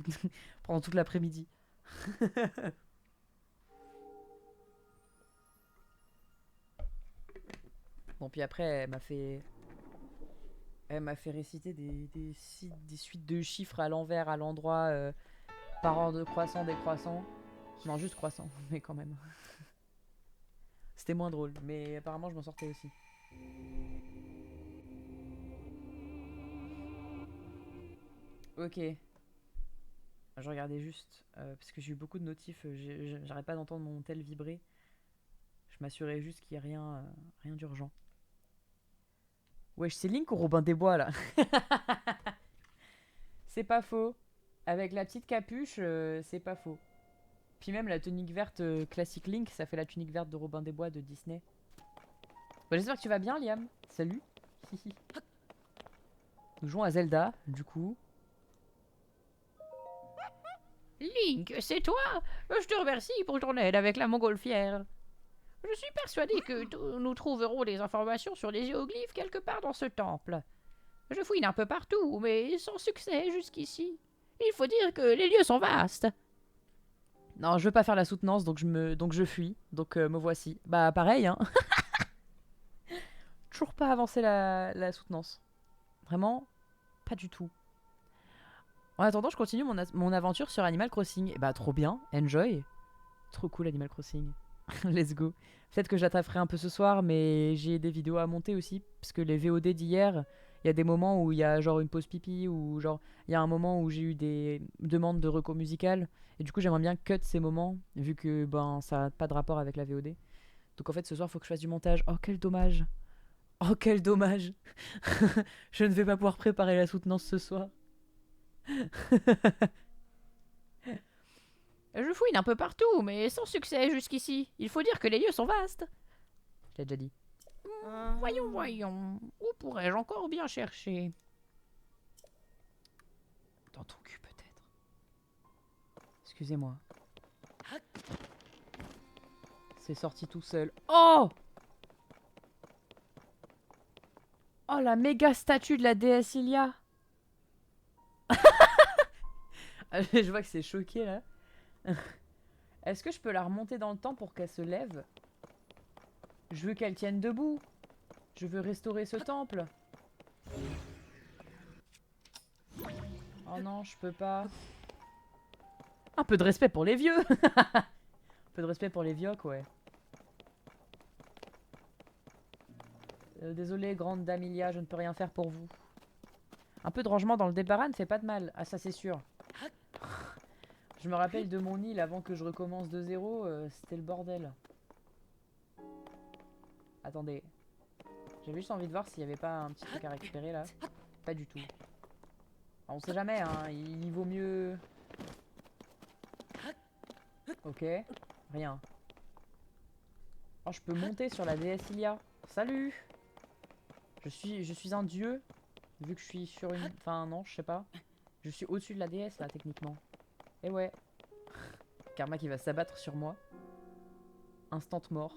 pendant toute l'après-midi. Bon puis après elle m'a fait réciter des suites de chiffres à l'envers, à l'endroit, par ordre de croissant, décroissant. Non, juste croissant, mais quand même. C'était moins drôle, mais apparemment je m'en sortais aussi. Ok. Je regardais juste, parce que j'ai eu beaucoup de notifs, j'arrête pas d'entendre mon tel vibrer. Je m'assurais juste qu'il n'y a rien d'urgent. Wesh, c'est Link ou Robin des Bois là? C'est pas faux. Avec la petite capuche, c'est pas faux. Puis même la tunique verte classique Link, ça fait la tunique verte de Robin des Bois de Disney. Bon, j'espère que tu vas bien, Liam. Salut. Nous jouons à Zelda, du coup. Link, c'est toi? Je te remercie pour ton aide avec la montgolfière. Je suis persuadé que nous trouverons des informations sur les hiéroglyphes quelque part dans ce temple. Je fouine un peu partout, mais sans succès jusqu'ici. Il faut dire que les lieux sont vastes. Non, je veux pas faire la soutenance, donc je fuis. Donc me voici. Bah pareil, hein. Toujours pas avancer la soutenance. Vraiment, pas du tout. En attendant, je continue mon aventure sur Animal Crossing. Et bah trop bien, enjoy. Trop cool Animal Crossing. Let's go. Peut-être que j'attraperai un peu ce soir, mais j'ai des vidéos à monter aussi. Parce que les VOD d'hier, il y a des moments où il y a genre une pause pipi, ou genre il y a un moment où j'ai eu des demandes de reco musical. Et du coup, j'aimerais bien cut ces moments, vu que ben ça n'a pas de rapport avec la VOD. Donc en fait, ce soir, il faut que je fasse du montage. Oh, quel dommage. Oh, quel dommage. Je ne vais pas pouvoir préparer la soutenance ce soir. Je fouine un peu partout, mais sans succès jusqu'ici. Il faut dire que les lieux sont vastes. Je l'ai déjà dit. Voyons. Où pourrais-je encore bien chercher? Dans ton cul, peut-être. Excusez-moi. C'est sorti tout seul. Oh! Oh, la méga statue de la déesse Ilia. Je vois que c'est choqué là. Est-ce que je peux la remonter dans le temps pour qu'elle se lève? Je veux qu'elle tienne debout. Je veux restaurer ce temple. Oh non, je peux pas. Un peu de respect pour les vieux. Un peu de respect pour les vieux, ouais. Désolé, grande dame Ilia, je ne peux rien faire pour vous. Un peu de rangement dans le débarras ne fait pas de mal. Ah, ça c'est sûr. Je me rappelle de mon île avant que je recommence de zéro, c'était le bordel. Attendez. J'avais juste envie de voir s'il n'y avait pas un petit truc à récupérer là. Pas du tout. Alors, on sait jamais, hein, il vaut mieux... Ok, rien. Oh, je peux monter sur la déesse Ilia. Salut! Je suis un dieu, vu que je suis sur une... Enfin non, je sais pas. Je suis au-dessus de la déesse là, techniquement. Et ouais. Karma qui va s'abattre sur moi. Instant mort.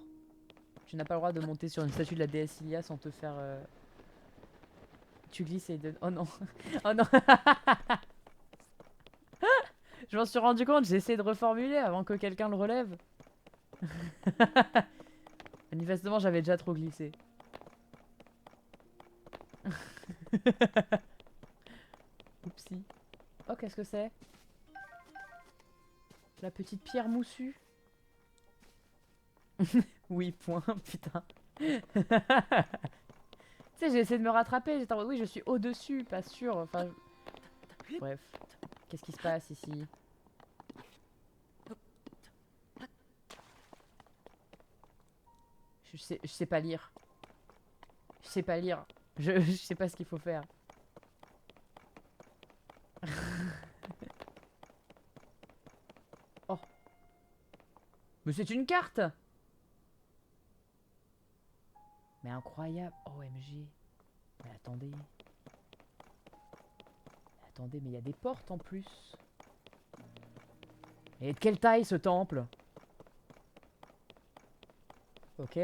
Tu n'as pas le droit de monter sur une statue de la déesse Ilia sans te faire... Tu glisses et... Oh non. Oh non. Je m'en suis rendu compte, j'ai essayé de reformuler avant que quelqu'un le relève. Manifestement, j'avais déjà trop glissé. Oupsie. Oh, qu'est-ce que c'est? La petite pierre moussue. Oui, point, putain. Tu sais, j'ai essayé de me rattraper. J'étais en mode, oui, je suis au-dessus, pas sûr. Enfin, bref. Qu'est-ce qui se passe ici? Je sais pas lire. Je sais pas lire. Je sais pas ce qu'il faut faire. Oh. Mais c'est une carte! Mais incroyable. OMG. Mais attendez. Attendez, mais il y a des portes en plus. Et de quelle taille ce temple? Ok.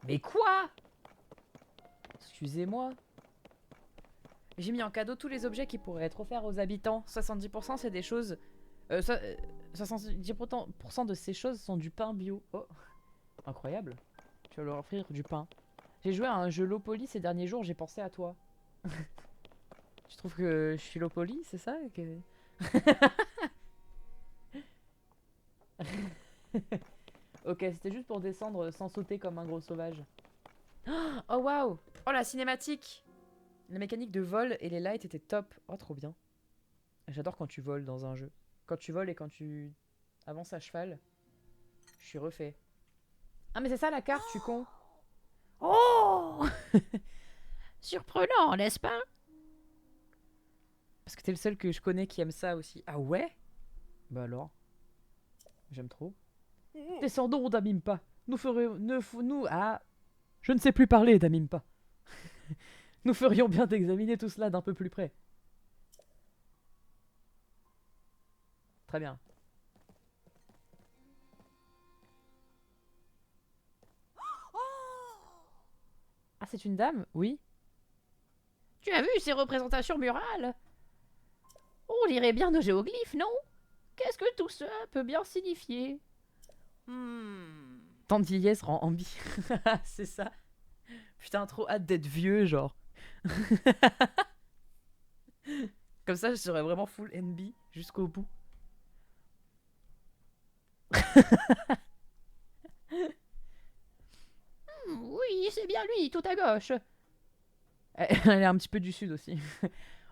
Mais quoi? Excusez-moi. J'ai mis en cadeau tous les objets qui pourraient être offerts aux habitants. 70% c'est des choses... 70% de ces choses sont du pain bio. Oh, incroyable. Tu vas leur offrir du pain. J'ai joué à un jeu low poly ces derniers jours, j'ai pensé à toi. Tu trouves que je suis low poly, c'est ça que... Ok, c'était juste pour descendre sans sauter comme un gros sauvage. Oh waouh! Oh la cinématique! La mécanique de vol et les lights étaient top. Oh trop bien. J'adore quand tu voles dans un jeu. Quand tu voles et quand tu avances à cheval. Je suis refait. Ah mais c'est ça la carte, je suis con. Oh! Surprenant, n'est-ce pas? Parce que t'es le seul que je connais qui aime ça aussi. Ah ouais? Bah alors. J'aime trop. Descendons d'Amimpa. Nous ferions... Ah. Je ne sais plus parler d'Amimpa. Nous ferions bien d'examiner tout cela d'un peu plus près. Très bien. Ah, c'est une dame? Oui. Tu as vu ces représentations murales? On dirait bien nos géoglyphes, non? Qu'est-ce que tout ça peut bien signifier? Tant de vieillesse rend ambi. C'est ça. Putain, trop hâte d'être vieux, genre. Comme ça, je serais vraiment full NB jusqu'au bout. Oui, c'est bien lui, tout à gauche. Elle est un petit peu du sud aussi.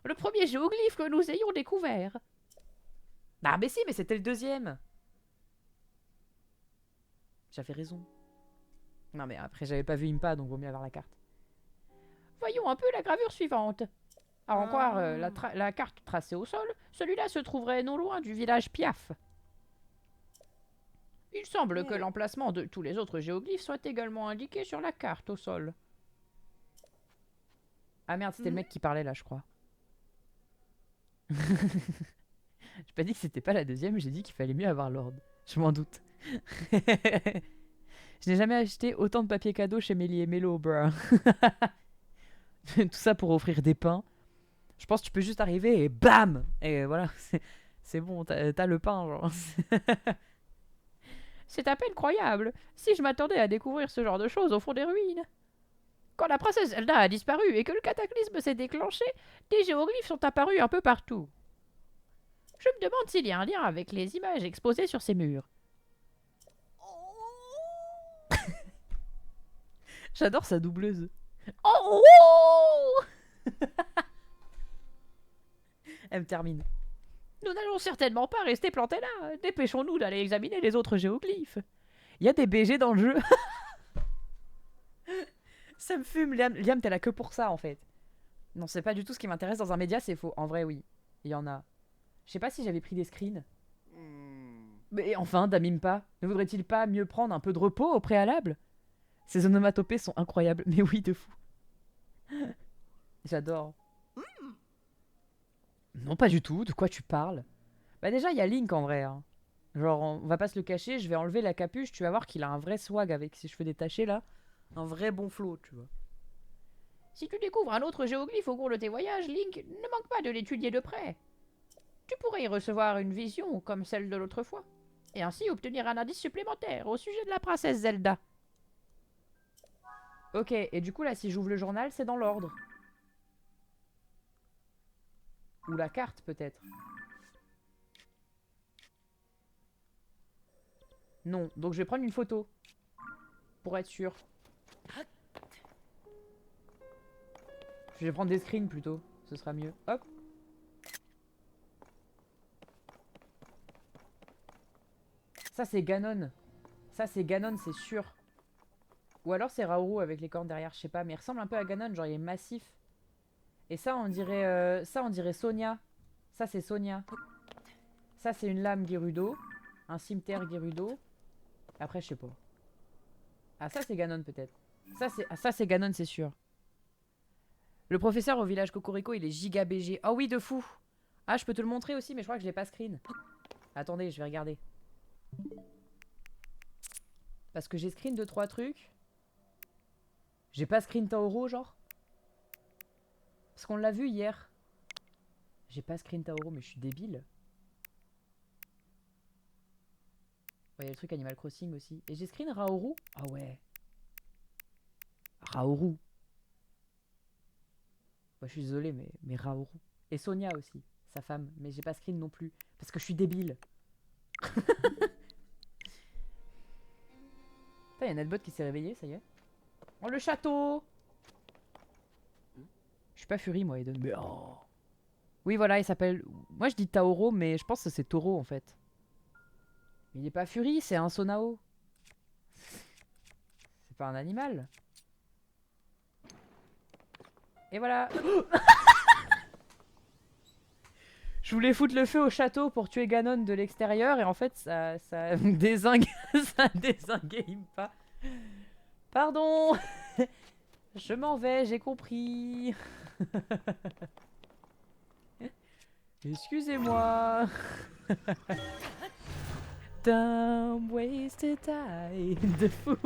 Le premier géoglyphe que nous ayons découvert. Ah, mais si, mais c'était le deuxième. J'avais raison. Non, mais après, j'avais pas vu Impa, donc vaut mieux avoir la carte. Voyons un peu la gravure suivante. À en croire la carte tracée au sol, celui-là se trouverait non loin du village Piaf. Il semble que l'emplacement de tous les autres géoglyphes soit également indiqué sur la carte au sol. Ah merde, c'était le mec qui parlait là, je crois. J'ai pas dit que c'était pas la deuxième, j'ai dit qu'il fallait mieux avoir l'ordre. Je m'en doute. Je n'ai jamais acheté autant de papier cadeau chez Mélie et Mélo, bruh. Tout ça pour offrir des pains. Je pense que tu peux juste arriver et BAM! Et voilà, c'est bon, t'as le pain, genre. C'est à peine croyable, si je m'attendais à découvrir ce genre de choses au fond des ruines. Quand la princesse Zelda a disparu et que le cataclysme s'est déclenché, des géoglyphes sont apparus un peu partout. Je me demande s'il y a un lien avec les images exposées sur ces murs. J'adore sa doubleuse. Oh! Elle me termine. Nous n'allons certainement pas rester plantés là. Dépêchons-nous d'aller examiner les autres géoglyphes. Il y a des BG dans le jeu. Ça me fume, Liam. Liam, t'es là que pour ça, en fait. Non, c'est pas du tout ce qui m'intéresse dans un média, c'est faux. En vrai, oui. Il y en a. Je sais pas si j'avais pris des screens. Mais enfin, Damimpa, ne voudrait-il pas mieux prendre un peu de repos au préalable? Ces onomatopées sont incroyables. Mais oui, de fou. J'adore. Non, pas du tout. De quoi tu parles? Bah déjà, il y a Link en vrai. Hein. Genre, on va pas se le cacher, je vais enlever la capuche, tu vas voir qu'il a un vrai swag avec ses cheveux détachés là. Un vrai bon flow, tu vois. Si tu découvres un autre géoglyphe au cours de tes voyages, Link, ne manque pas de l'étudier de près. Tu pourrais y recevoir une vision comme celle de l'autre fois, et ainsi obtenir un indice supplémentaire au sujet de la princesse Zelda. Ok, et du coup là si j'ouvre le journal c'est dans l'ordre. Ou la carte peut-être. Non, donc je vais prendre une photo. Pour être sûr. Je vais prendre des screens plutôt, ce sera mieux. Hop. Ça c'est Ganon. Ça c'est Ganon c'est sûr. Ou alors c'est Raoru avec les cornes derrière, je sais pas. Mais il ressemble un peu à Ganon, genre il est massif. Et ça on dirait Sonia. Ça c'est Sonia. Ça c'est une lame Gerudo. Un cimetière Gerudo. Après je sais pas. Ah ça c'est Ganon peut-être. Ça c'est Ganon c'est sûr. Le professeur au village Cocorico il est giga BG. Oh oui de fou. Ah je peux te le montrer aussi mais je crois que je l'ai pas screen. Attendez je vais regarder. Parce que j'ai screen 2-3 trucs. J'ai pas screen Taoro genre. Parce qu'on l'a vu hier. J'ai pas screen Taoro mais je suis débile. Ouais, il y a le truc Animal Crossing aussi. Et j'ai screen Raoru. Ah ouais. Raoru. Moi, je suis désolé, mais Raoru. Et Sonia aussi, sa femme. Mais j'ai pas screen non plus. Parce que je suis débile. Putain, il y a Netbot qui s'est réveillé, ça y est. Oh, le château. Je suis pas Fury, moi, Eden. Mais oh. Oui, voilà, il s'appelle... Moi, je dis Taoro, mais je pense que c'est Taureau, en fait. Mais il est pas Fury, c'est un Sonao. C'est pas un animal. Et voilà. Je voulais foutre le feu au château pour tuer Ganon de l'extérieur et en fait ça dézingue, ça dézingue pas. Pardon. Je m'en vais, j'ai compris. Excusez-moi. Dumb wasted time. De fou.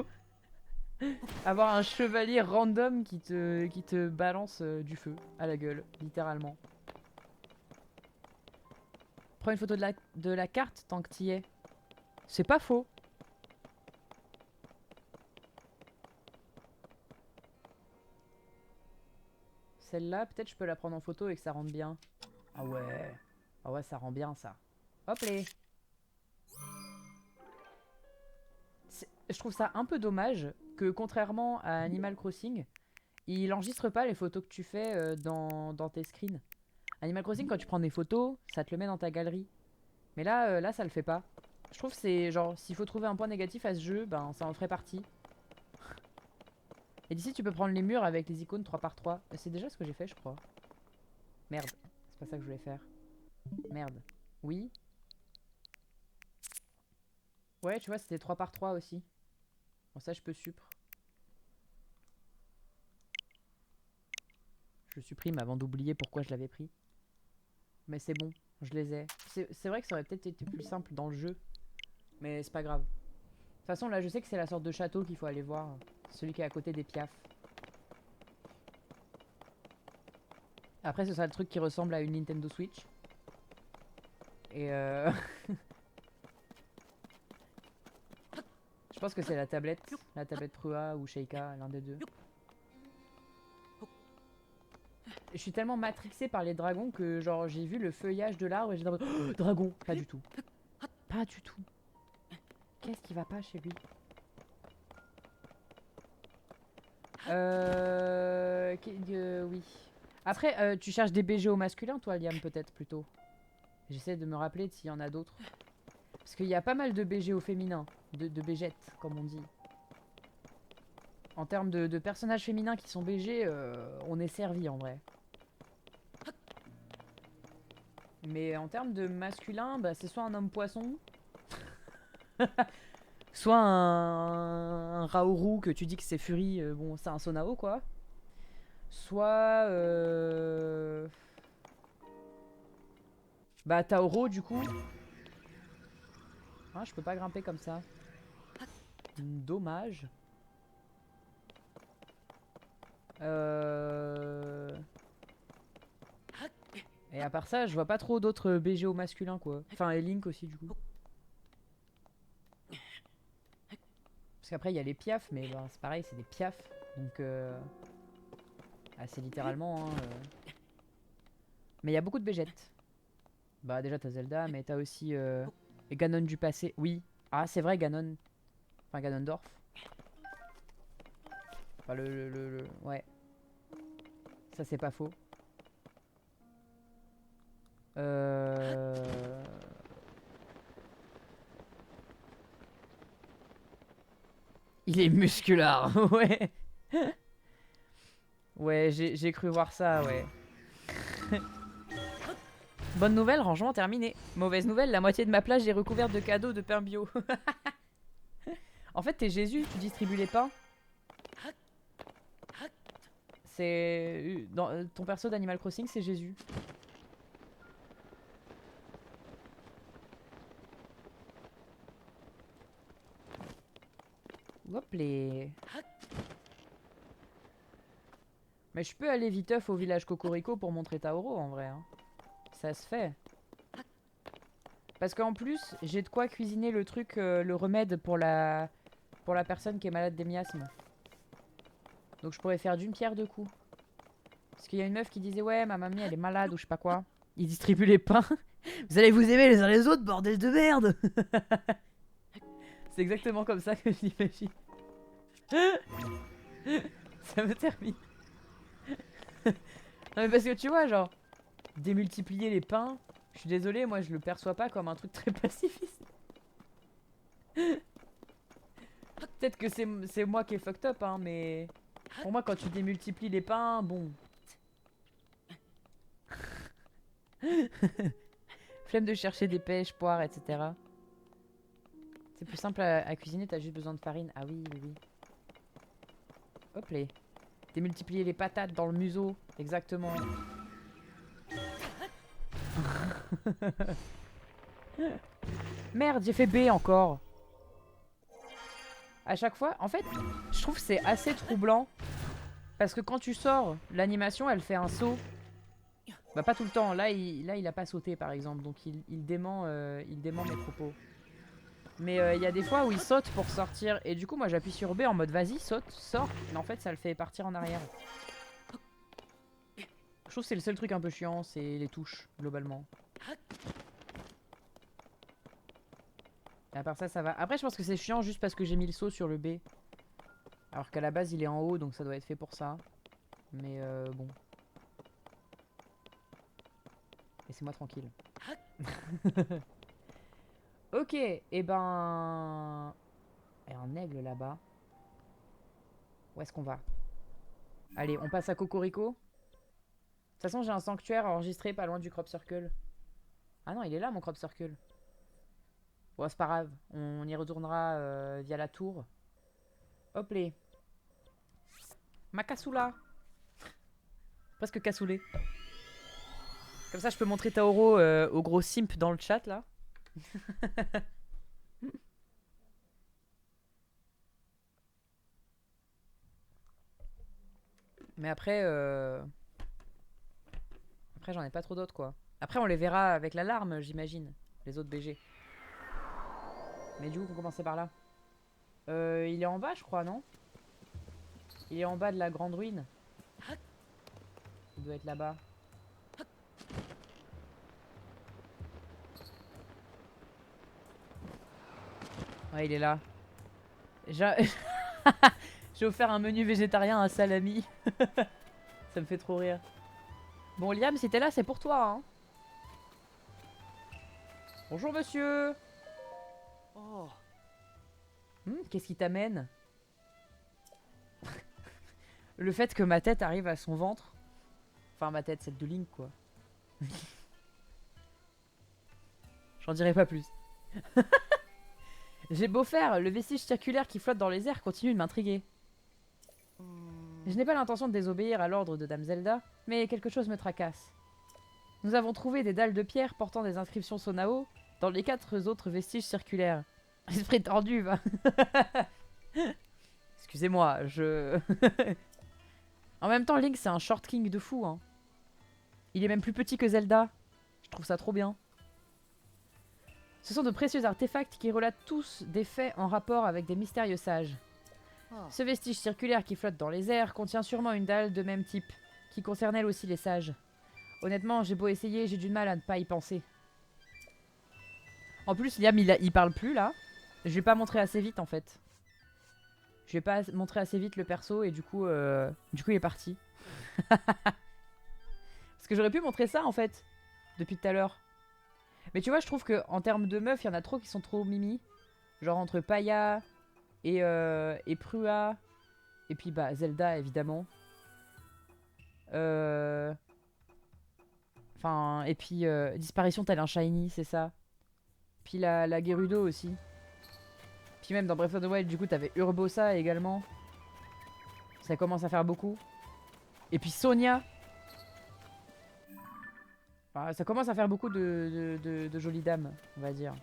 Avoir un chevalier random qui te balance du feu à la gueule, littéralement. Prends une photo de la carte tant que t'y es. C'est pas faux. Celle-là, peut-être je peux la prendre en photo et que ça rende bien. Ah ouais. Ah ouais, ça rend bien ça. Hop les. Je trouve ça un peu dommage que contrairement à Animal Crossing, il enregistre pas les photos que tu fais dans tes screens. Animal Crossing, quand tu prends des photos, ça te le met dans ta galerie. Mais là, là ça le fait pas. Je trouve que c'est genre, s'il faut trouver un point négatif à ce jeu, ben ça en ferait partie. Et d'ici, tu peux prendre les murs avec les icônes 3x3. C'est déjà ce que j'ai fait, je crois. Merde, c'est pas ça que je voulais faire. Merde. Oui. Ouais, tu vois, c'était 3x3 aussi. Bon, ça, je peux supprimer. Je supprime avant d'oublier pourquoi je l'avais pris. Mais c'est bon, je les ai. C'est vrai que ça aurait peut-être été plus simple dans le jeu. Mais c'est pas grave. De toute façon, là, je sais que c'est la sorte de château qu'il faut aller voir. Celui qui est à côté des piafs. Après, ce sera le truc qui ressemble à une Nintendo Switch. Et je pense que c'est la tablette Prua ou Sheikah, l'un des deux. Je suis tellement matrixée par les dragons que genre j'ai vu le feuillage de l'arbre et j'ai dit oh, dragon, pas du tout. Pas du tout. Qu'est-ce qui va pas chez lui? Oui. Après, tu cherches des BG au masculin, toi, Liam, peut-être plutôt. J'essaie de me rappeler s'il y en a d'autres. Parce qu'il y a pas mal de BG au féminin. De BGettes, comme on dit. En termes de personnages féminins qui sont BG, on est servi en vrai. Mais en termes de masculin, bah, c'est soit un homme poisson, soit un Raoru que tu dis que c'est Fury, bon, c'est un Sonao quoi. Soit. Bah, Taoro du coup. Ah, je peux pas grimper comme ça. Dommage. Et à part ça, je vois pas trop d'autres BG au masculin, quoi. Enfin, et Link aussi, du coup. Parce qu'après, il y a les piafs, mais bah, c'est pareil, c'est des piafs. Donc, assez littéralement, hein, Mais il y a beaucoup de Bégettes. Bah, déjà, t'as Zelda, mais t'as aussi Ganon du passé. Oui. Ah, c'est vrai, Ganon. Enfin, Ganondorf. Enfin, ouais. Ça, c'est pas faux. Il est musculard, ouais. Ouais, j'ai cru voir ça, ouais. Bonne nouvelle, rangement terminé. Mauvaise nouvelle, la moitié de ma plage est recouverte de cadeaux de pain bio. En fait, t'es Jésus, tu distribues les pains. C'est... ton perso d'Animal Crossing, c'est Jésus. Hop les... Mais je peux aller viteuf au village Cocorico pour montrer Taoro en vrai. Hein. Ça se fait. Parce qu'en plus, j'ai de quoi cuisiner le truc, le remède pour la personne qui est malade des miasmes. Donc je pourrais faire d'une pierre deux coups. Parce qu'il y a une meuf qui disait ouais ma mamie elle est malade ou je sais pas quoi. Il distribue les pains. Vous allez vous aimer les uns les autres, bordel de merde. C'est exactement comme ça que je l'imagine. Ça me termine. Non mais parce que tu vois genre, démultiplier les pains, je suis désolé moi je le perçois pas comme un truc très pacifiste. Peut-être que c'est moi qui est fucked up hein mais... Pour moi quand tu démultiplies les pains, bon... Flemme de chercher des pêches, poires, etc. C'est plus simple à cuisiner, t'as juste besoin de farine. Ah oui, oui, oui. Hop là. Démultiplier les patates dans le museau. Exactement. Merde, j'ai fait B encore. À chaque fois, en fait, je trouve que c'est assez troublant. Parce que quand tu sors, l'animation, elle fait un saut. Bah pas tout le temps. Là, il a pas sauté, par exemple. Donc il dément mes propos. Mais il y a des fois où il saute pour sortir. Et du coup, moi, j'appuie sur B en mode vas-y, saute, sors. Mais en fait, ça le fait partir en arrière. Je trouve que c'est le seul truc un peu chiant, c'est les touches, globalement. Et à part ça, ça va. Après, je pense que c'est chiant juste parce que j'ai mis le saut sur le B. Alors qu'à la base, il est en haut, donc ça doit être fait pour ça. Mais bon. Laissez-moi tranquille. Ok, et ben... Il y a un aigle là-bas. Où est-ce qu'on va? Allez, on passe à Cocorico. De toute façon, j'ai un sanctuaire enregistré pas loin du crop circle. Ah non, il est là, mon crop circle. Bon, c'est pas grave. On y retournera via la tour. Hop les. Ma cassoula. Presque cassoulé. Comme ça, je peux montrer Taoro au gros simp dans le chat, là. Mais après... Après, j'en ai pas trop d'autres, quoi. Après, on les verra avec l'alarme, j'imagine. Les autres BG. Mais du coup, on commençait par là. Il est en bas, je crois, non? Il est en bas de la grande ruine. Il doit être là-bas. Ouais, il est là. J'ai offert un menu végétarien à salami. Ça me fait trop rire. Bon, Liam, si t'es là, c'est pour toi, hein. Bonjour, monsieur. Oh. Qu'est-ce qui t'amène? Le fait que ma tête arrive à son ventre. Enfin, ma tête, celle de Link, quoi. J'en dirai pas plus. J'ai beau faire, le vestige circulaire qui flotte dans les airs continue de m'intriguer. Je n'ai pas l'intention de désobéir à l'ordre de Dame Zelda, mais quelque chose me tracasse. Nous avons trouvé des dalles de pierre portant des inscriptions Sonao dans les 4 autres vestiges circulaires. Esprit tordu, va. Excusez-moi, je... En même temps, Link, c'est un short king de fou, hein. Il est même plus petit que Zelda. Je trouve ça trop bien. Ce sont de précieux artefacts qui relatent tous des faits en rapport avec des mystérieux sages. Ah. Ce vestige circulaire qui flotte dans les airs contient sûrement une dalle de même type, qui concerne elle aussi les sages. Honnêtement, j'ai beau essayer, j'ai du mal à ne pas y penser. En plus, Liam, il parle plus là. Je vais pas montrer assez vite en fait. Je vais pas montrer assez vite le perso et du coup il est parti. Parce que j'aurais pu montrer ça en fait, depuis tout à l'heure. Mais tu vois, je trouve que en termes de meufs, il y en a trop qui sont trop mimi. Genre entre Paya et Prua. Et puis bah Zelda évidemment. Enfin, et puis Disparition tel un shiny, c'est ça. Puis la Gerudo aussi. Puis même dans Breath of the Wild, du coup, t'avais Urbosa également. Ça commence à faire beaucoup. Et puis Sonia. Enfin, ça commence à faire beaucoup de jolies dames, on va dire.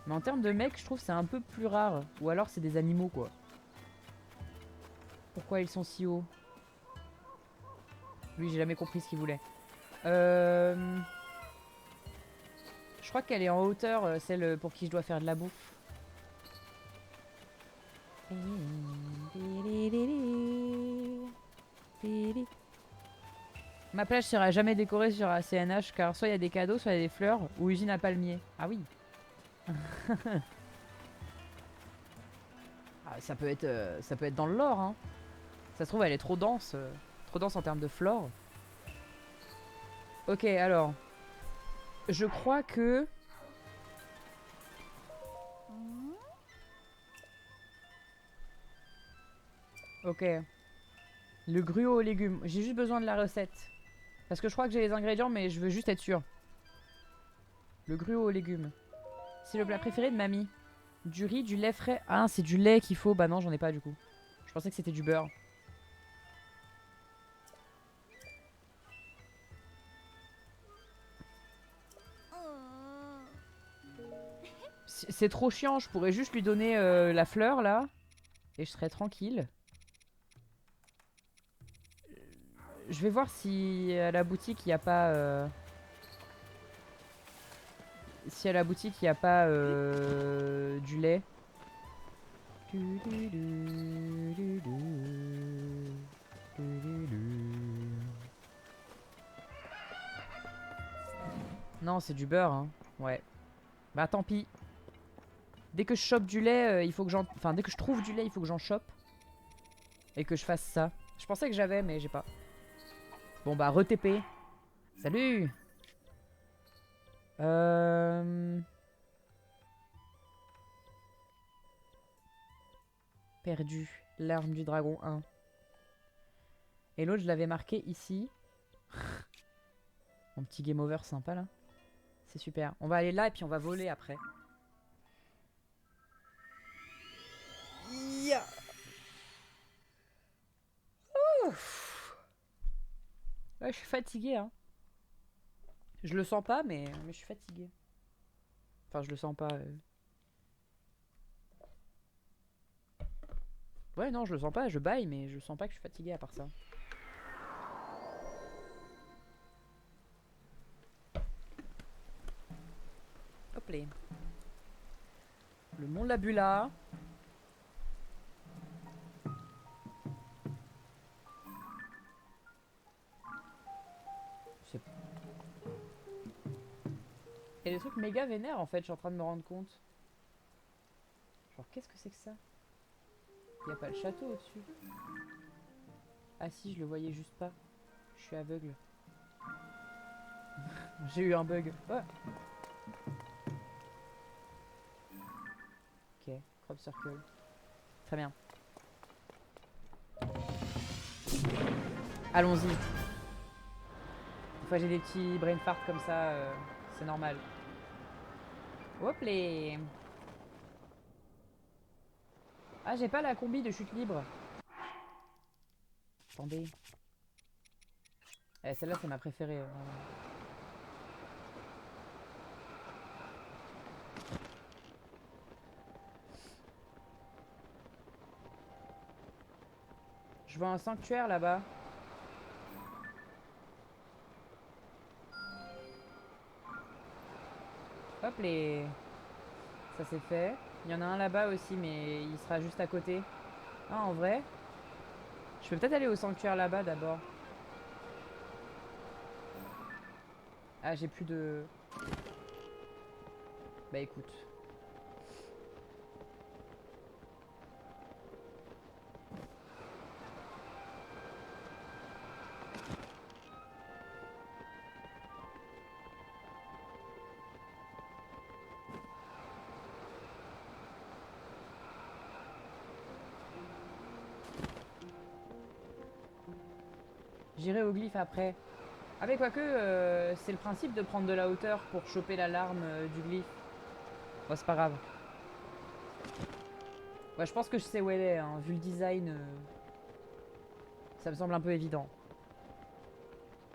Mais en termes de mecs, je trouve que c'est un peu plus rare. Ou alors c'est des animaux, quoi. Pourquoi ils sont si hauts? Lui, j'ai jamais compris ce qu'il voulait. Je crois qu'elle est en hauteur, celle pour qui je dois faire de la bouffe. Ma plage sera jamais décorée sur ACNH car soit il y a des cadeaux, soit il y a des fleurs ou usine à palmiers. Ah oui. Ah, ça peut être dans le lore. Hein. Ça se trouve elle est trop dense en termes de flore. Ok alors, je crois que ok. Le gruau aux légumes. J'ai juste besoin de la recette. Parce que je crois que j'ai les ingrédients, mais je veux juste être sûr. Le gruau aux légumes. C'est le plat préféré de mamie. Du riz, du lait frais. Ah, c'est du lait qu'il faut. Bah non, j'en ai pas du coup. Je pensais que c'était du beurre. C'est trop chiant. Je pourrais juste lui donner la fleur là. Et je serais tranquille. Je vais voir si à la boutique il n'y a pas... Si à la boutique il n'y a pas du lait. Non, c'est du beurre, hein. Ouais. Bah tant pis. Dès que je chope du lait, il faut que j'en... Enfin, dès que je trouve du lait, il faut que j'en chope. Et que je fasse ça. Je pensais que j'avais, mais j'ai pas. Bon bah, re-TP. Salut. Perdu. L'arme du dragon 1. Et l'autre, je l'avais marqué ici. Mon petit game over sympa, là. C'est super. On va aller là et puis on va voler après. Yeah. Ouais, je suis fatiguée, hein. Je le sens pas, mais je suis fatiguée. Enfin, je le sens pas. Ouais, non, je le sens pas, je baille, mais je sens pas que je suis fatiguée à part ça. Hop là. Le mont Labula. Il y a des trucs méga vénères en fait, je suis en train de me rendre compte. Genre, qu'est-ce que c'est que ça? Il n'y a pas le château au-dessus. Ah si, je le voyais juste pas. Je suis aveugle. J'ai eu un bug. Oh. Ok, crop circle. Très bien. Allons-y. Des fois j'ai des petits brain farts comme ça, c'est normal. Hop les. Ah, j'ai pas la combi de chute libre. Attendez. Eh, celle-là, c'est ma préférée. Je vois un sanctuaire là-bas. Hop les... Ça c'est fait. Il y en a un là-bas aussi, mais il sera juste à côté. Ah, en vrai, je peux peut-être aller au sanctuaire là-bas d'abord. Ah, j'ai plus de... Bah écoute. J'irai au glyphe après. Ah mais quoique, c'est le principe de prendre de la hauteur pour choper l'alarme du glyphe. Bon, c'est pas grave. Ouais, je pense que je sais où elle est, hein. Vu le design, ça me semble un peu évident.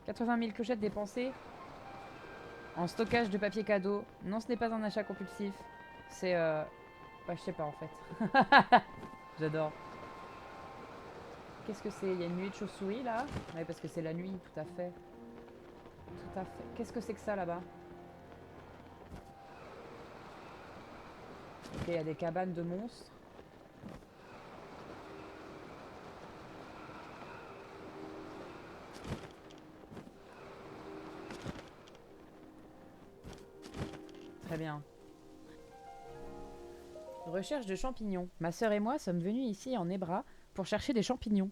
80 000 clochettes dépensées en stockage de papier cadeau. Non, ce n'est pas un achat compulsif. C'est... Ouais, je sais pas en fait. J'adore. Qu'est-ce que c'est? Il y a une nuée de chauves-souris là? Ouais, parce que c'est la nuit, tout à fait. Tout à fait. Qu'est-ce que c'est que ça là-bas? Ok, il y a des cabanes de monstres. Très bien. Recherche de champignons. Ma sœur et moi sommes venus ici en Hébra pour chercher des champignons.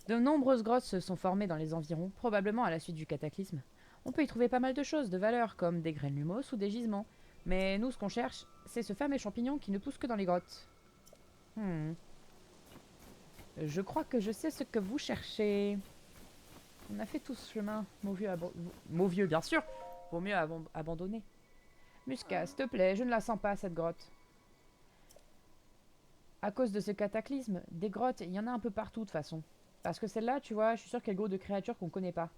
De nombreuses grottes se sont formées dans les environs, probablement à la suite du cataclysme. On peut y trouver pas mal de choses de valeur, comme des graines lumos ou des gisements. Mais nous, ce qu'on cherche, c'est ce fameux champignon qui ne pousse que dans les grottes. Je crois que je sais ce que vous cherchez. On a fait tout ce chemin. Mauvieux, bien sûr. Vaut mieux abandonner. Musca, s'il te plaît, je ne la sens pas, cette grotte. À cause de ce cataclysme, des grottes, il y en a un peu partout de toute façon. Parce que celle-là, tu vois, je suis sûre qu'elle est gros de créatures qu'on connaît pas.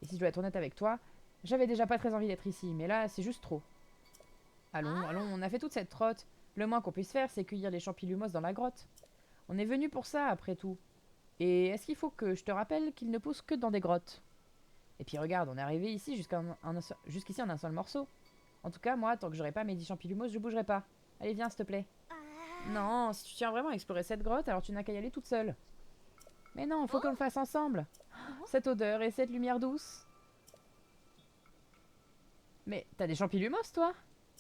Et si je dois être honnête avec toi, j'avais déjà pas très envie d'être ici, mais là, c'est juste trop. Allons, allons, on a fait toute cette trotte. Le moins qu'on puisse faire, c'est cueillir les champillumos dans la grotte. On est venu pour ça, après tout. Et est-ce qu'il faut que je te rappelle qu'ils ne poussent que dans des grottes? Et puis regarde, on est arrivé ici jusqu'ici en un seul morceau. En tout cas, moi, tant que j'aurai pas mes 10 champillumos, je bougerai pas. Allez, viens, s'il te plaît. Non, si tu tiens vraiment à explorer cette grotte, alors tu n'as qu'à y aller toute seule. Mais non, faut qu'on le fasse ensemble. Cette odeur et cette lumière douce. Mais t'as des champillumos, toi?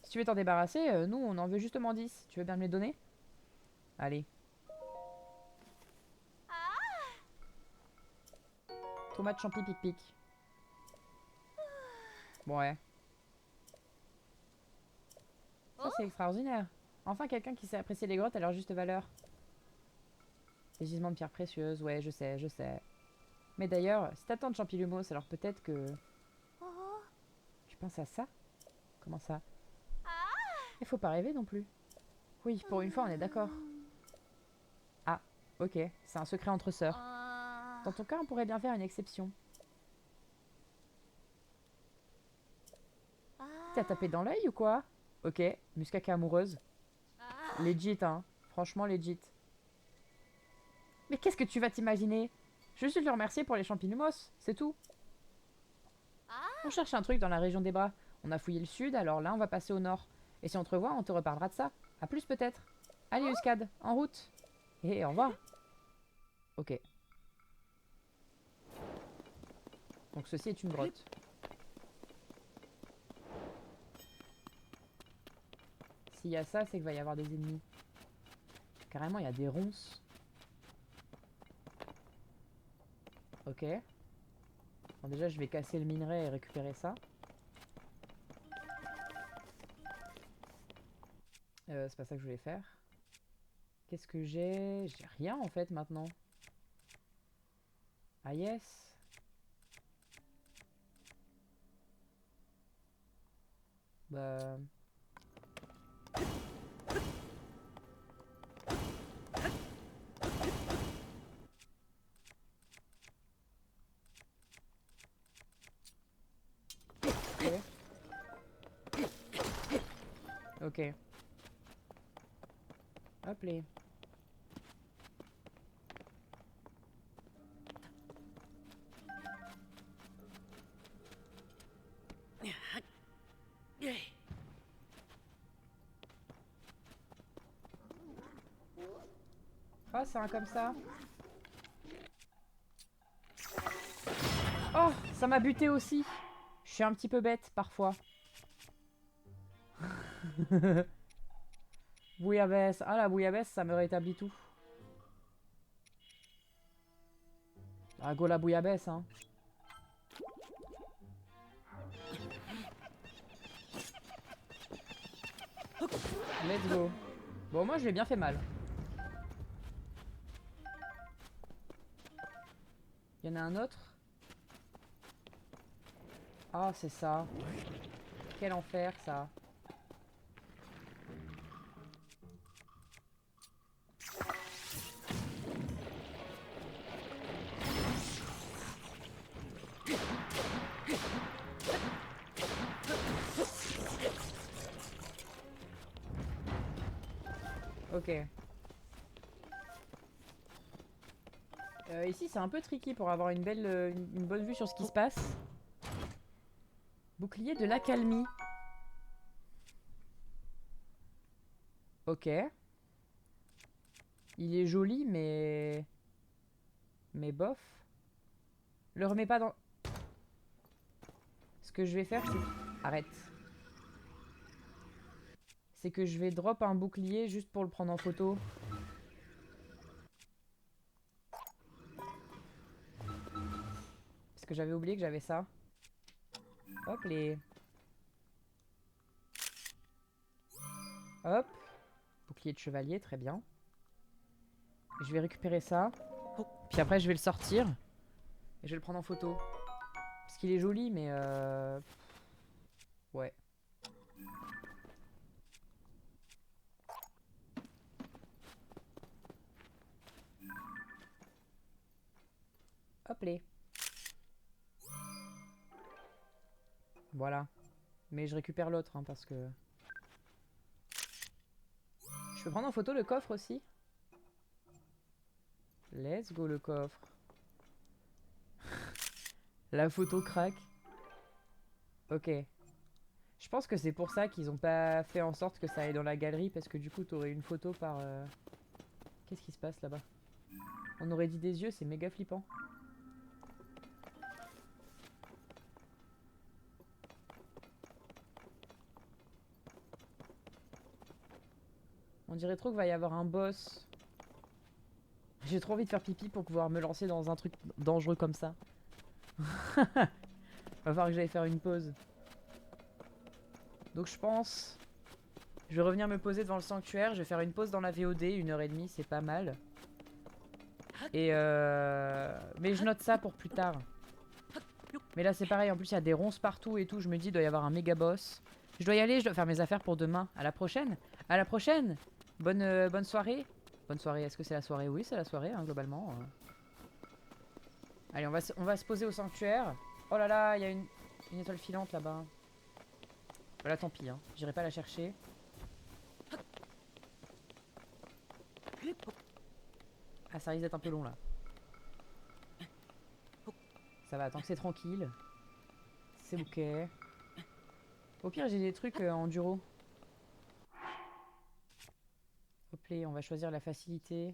Si tu veux t'en débarrasser, nous, on en veut justement 10. Tu veux bien me les donner? Allez. Tomate champi pic pic. Bon, ouais. Ça, c'est extraordinaire. Enfin, quelqu'un qui sait apprécier les grottes à leur juste valeur. Des gisements de pierres précieuses, ouais, je sais, je sais. Mais d'ailleurs, si t'as tant de champillumos, alors peut-être que... Tu penses à ça? Comment ça? Il faut pas rêver non plus. Oui, pour une fois, on est d'accord. Ah, ok, c'est un secret entre sœurs. Dans ton cas, on pourrait bien faire une exception. T'as tapé dans l'œil ou quoi? Ok, Musca qui est amoureuse. Legit, hein. Franchement, legit. Mais qu'est-ce que tu vas t'imaginer? Je suis le remercier pour les champignons, c'est tout. On cherche un truc dans la région des bras. On a fouillé le sud, alors là, on va passer au nord. Et si on te revoit, on te reparlera de ça. À plus peut-être. Allez, Euskad, en route. Et au revoir. Ok. Donc ceci est une grotte. S'il y a ça, c'est qu'il va y avoir des ennemis. Carrément, il y a des ronces. Ok. Bon, déjà, je vais casser le minerai et récupérer ça. C'est pas ça que je voulais faire. Qu'est-ce que j'ai? J'ai rien en fait maintenant. Ah yes. Bah... Ok. Ok. Hop les. Ah, c'est un comme ça. Oh, ça m'a buté aussi. Je suis un petit peu bête parfois. Bouillabaisse. Ah, la bouillabaisse, ça me rétablit tout. Ah, go la bouillabaisse, hein. Let's go. Bon, moi, je l'ai bien fait mal. Il y en a un autre. Ah, c'est ça. Quel enfer, ça. Ok. Ici, c'est un peu tricky pour avoir une belle, une bonne vue sur ce qui se passe. Bouclier de l'accalmie. Ok. Il est joli, mais... Mais bof. Le remets pas dans... Ce que je vais faire, c'est... Arrête. C'est que je vais drop un bouclier juste pour le prendre en photo. Parce que j'avais oublié que j'avais ça. Hop, les... Hop. Bouclier de chevalier, très bien. Je vais récupérer ça. Puis après, je vais le sortir. Et je vais le prendre en photo. Parce qu'il est joli, mais... Ouais. Hop, les... Voilà. Mais je récupère l'autre, hein, parce que... Je peux prendre en photo le coffre aussi? Let's go le coffre. La photo craque. Ok. Je pense que c'est pour ça qu'ils ont pas fait en sorte que ça aille dans la galerie, parce que du coup t'aurais une photo par... Qu'est-ce qui se passe là-bas? On aurait dit des yeux, c'est méga flippant. On dirait trop qu'il va y avoir un boss. J'ai trop envie de faire pipi pour pouvoir me lancer dans un truc dangereux comme ça. Va falloir que j'aille faire une pause. Donc je pense... Je vais revenir me poser devant le sanctuaire. Je vais faire une pause dans la VOD, 1h30, c'est pas mal. Et mais je note ça pour plus tard. Mais là c'est pareil, en plus il y a des ronces partout et tout. Je me dis il doit y avoir un méga boss. Je dois y aller, je dois faire mes affaires pour demain. À la prochaine. À la prochaine. Bonne soirée. Bonne soirée, est-ce que c'est la soirée? Oui, c'est la soirée, hein, globalement. Allez, on va se poser au sanctuaire. Oh là là, il y a une étoile filante là-bas. Voilà, tant pis, hein. J'irai pas la chercher. Ah, ça risque d'être un peu long là. Ça va, tant que c'est tranquille. C'est ok. Au pire, j'ai des trucs enduro. Hop là, on va choisir la facilité.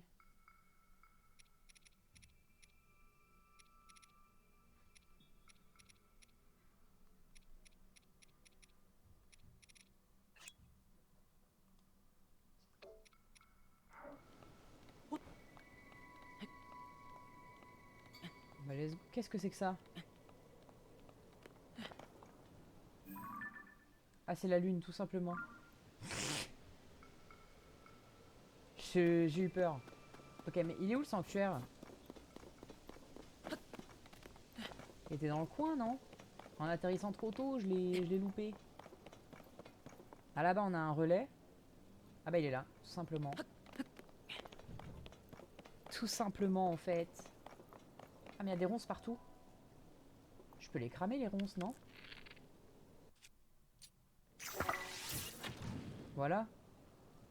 Bah, qu'est-ce que c'est que ça? Ah, c'est la lune, tout simplement. J'ai eu peur. Ok, mais il est où le sanctuaire? Il était dans le coin, non? En atterrissant trop tôt, je l'ai loupé. Ah, là-bas, on a un relais. Ah bah, il est là, tout simplement. Tout simplement, en fait. Ah, mais il y a des ronces partout. Je peux les cramer, les ronces, non? Voilà.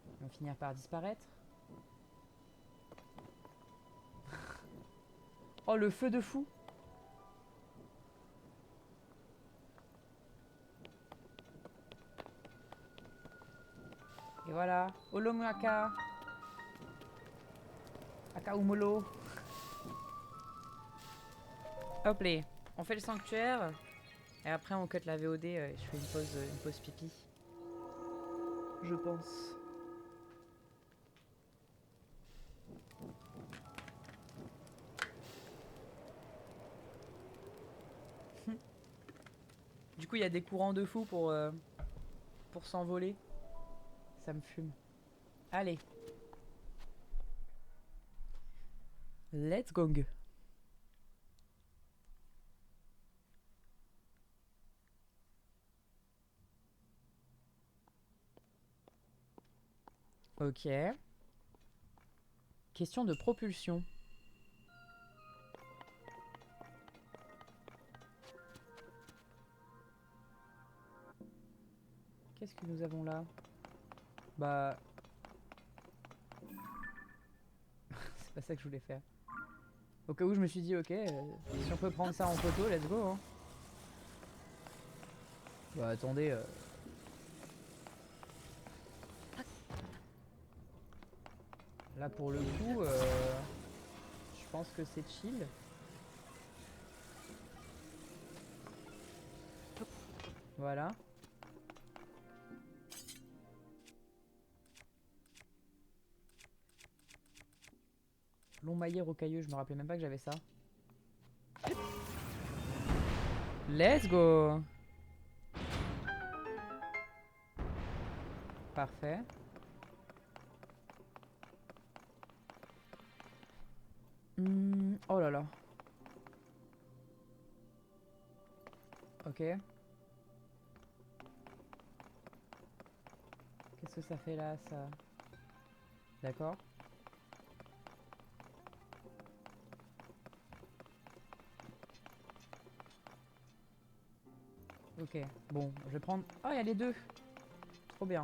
Ils vont finir par disparaître. Oh, le feu de fou! Et voilà. Olomaka. Akaumolo. Hop les, on fait le sanctuaire. Et après on cut la VOD, je fais une pause pipi. Je pense. Du coup il y a des courants de fou pour s'envoler. Ça me fume. Allez. Let's go. Ok. Question de propulsion. Qu'est-ce que nous avons là? Bah... c'est pas ça que je voulais faire. Au cas où je me suis dit, ok, si on peut prendre ça en photo, let's go. Hein. Bah attendez... Là pour le coup, je pense que c'est chill. Voilà. Long maillet rocailleux, je me rappelais même pas que j'avais ça. Let's go. Parfait. Oh là là. Ok. Qu'est-ce que ça fait là, ça? D'accord. Ok, bon, je vais prendre... Ah, il y a les deux. Trop bien.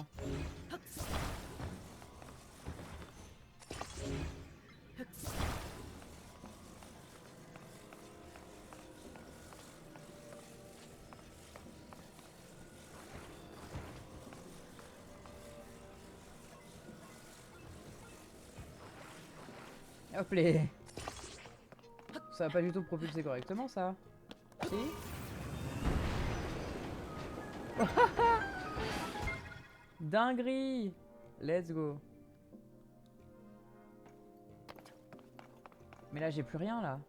Hop les... Ça va pas du tout propulser correctement, ça. Si. Dinguerie. Let's go. Mais là, j'ai plus rien, là.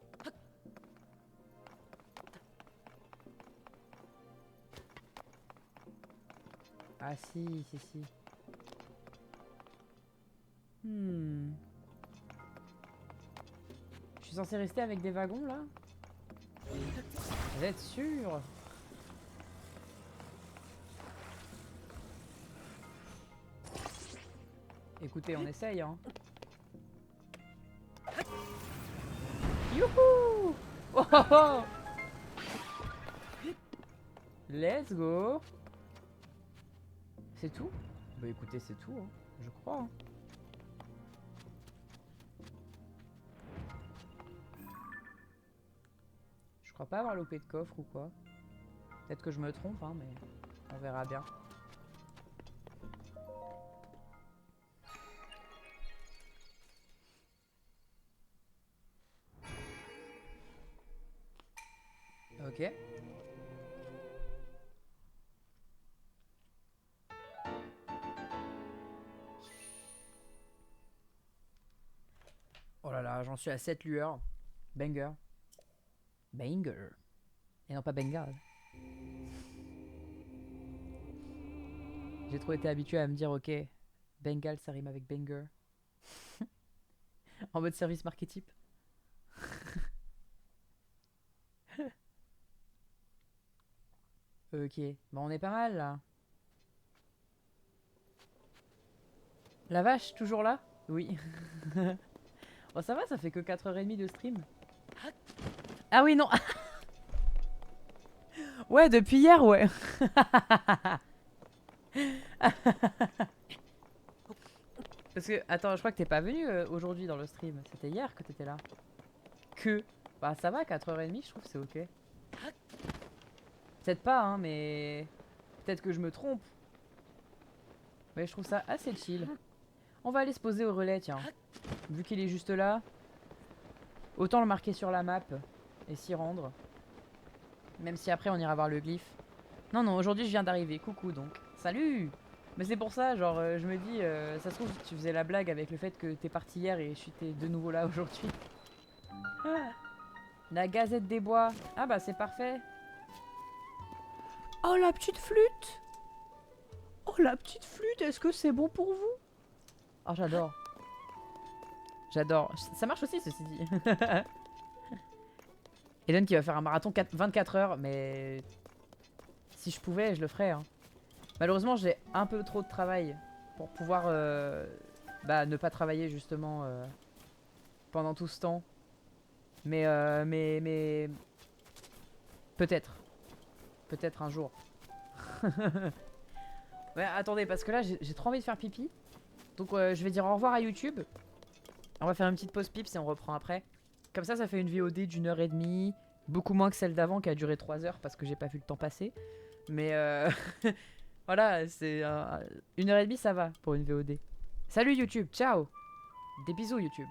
Ah si, si, si. Je suis censé rester avec des wagons, là? Vous êtes sûr? Écoutez, on essaye, hein. Youhou! Oh, oh, oh. Let's go! C'est tout? Bah écoutez, c'est tout, hein. Je crois. Hein. Je crois pas avoir loupé de coffre ou quoi. Peut-être que je me trompe, hein, mais on verra bien. Ok. Oh là là, j'en suis à 7 lueurs. Banger. Banger. Et non pas Bengal. J'ai trop été habitué à me dire, ok, Bengal ça rime avec banger. En mode service marketing. Ok, bon on est pas mal là. La vache, toujours là? Oui. Oh ça va, ça fait que 4h30 de stream. Ah oui, non. Ouais, depuis hier, ouais. Parce que, attends, je crois que t'es pas venu aujourd'hui dans le stream. C'était hier que t'étais là. Que? Bah ça va, 4h30, je trouve que c'est ok. Peut-être pas, hein, mais... Peut-être que je me trompe. Mais je trouve ça assez chill. On va aller se poser au relais, tiens. Vu qu'il est juste là. Autant le marquer sur la map et s'y rendre. Même si après on ira voir le glyphe. Non, non, aujourd'hui je viens d'arriver. Coucou donc. Salut! Mais c'est pour ça, genre, je me dis, ça se trouve, tu faisais la blague avec le fait que t'es parti hier et je suis de nouveau là aujourd'hui. Ah, la Gazette des Bois. Ah bah c'est parfait. Oh la petite flûte! Oh la petite flûte, est-ce que c'est bon pour vous? Oh j'adore. J'adore. Ça marche aussi ceci dit. Eden qui va faire un marathon 24 heures, mais si je pouvais, je le ferais. Hein. Malheureusement, j'ai un peu trop de travail pour pouvoir ne pas travailler justement pendant tout ce temps. Mais peut-être. Peut-être un jour. Ouais, attendez, parce que là, j'ai trop envie de faire pipi. Donc je vais dire au revoir à YouTube. On va faire une petite pause pips et on reprend après. Comme ça fait une VOD d'1h30. Beaucoup moins que celle d'avant qui a duré 3 heures parce que j'ai pas vu le temps passer. Mais voilà, c'est 1h30 ça va pour une VOD. Salut YouTube, ciao. Des bisous YouTube.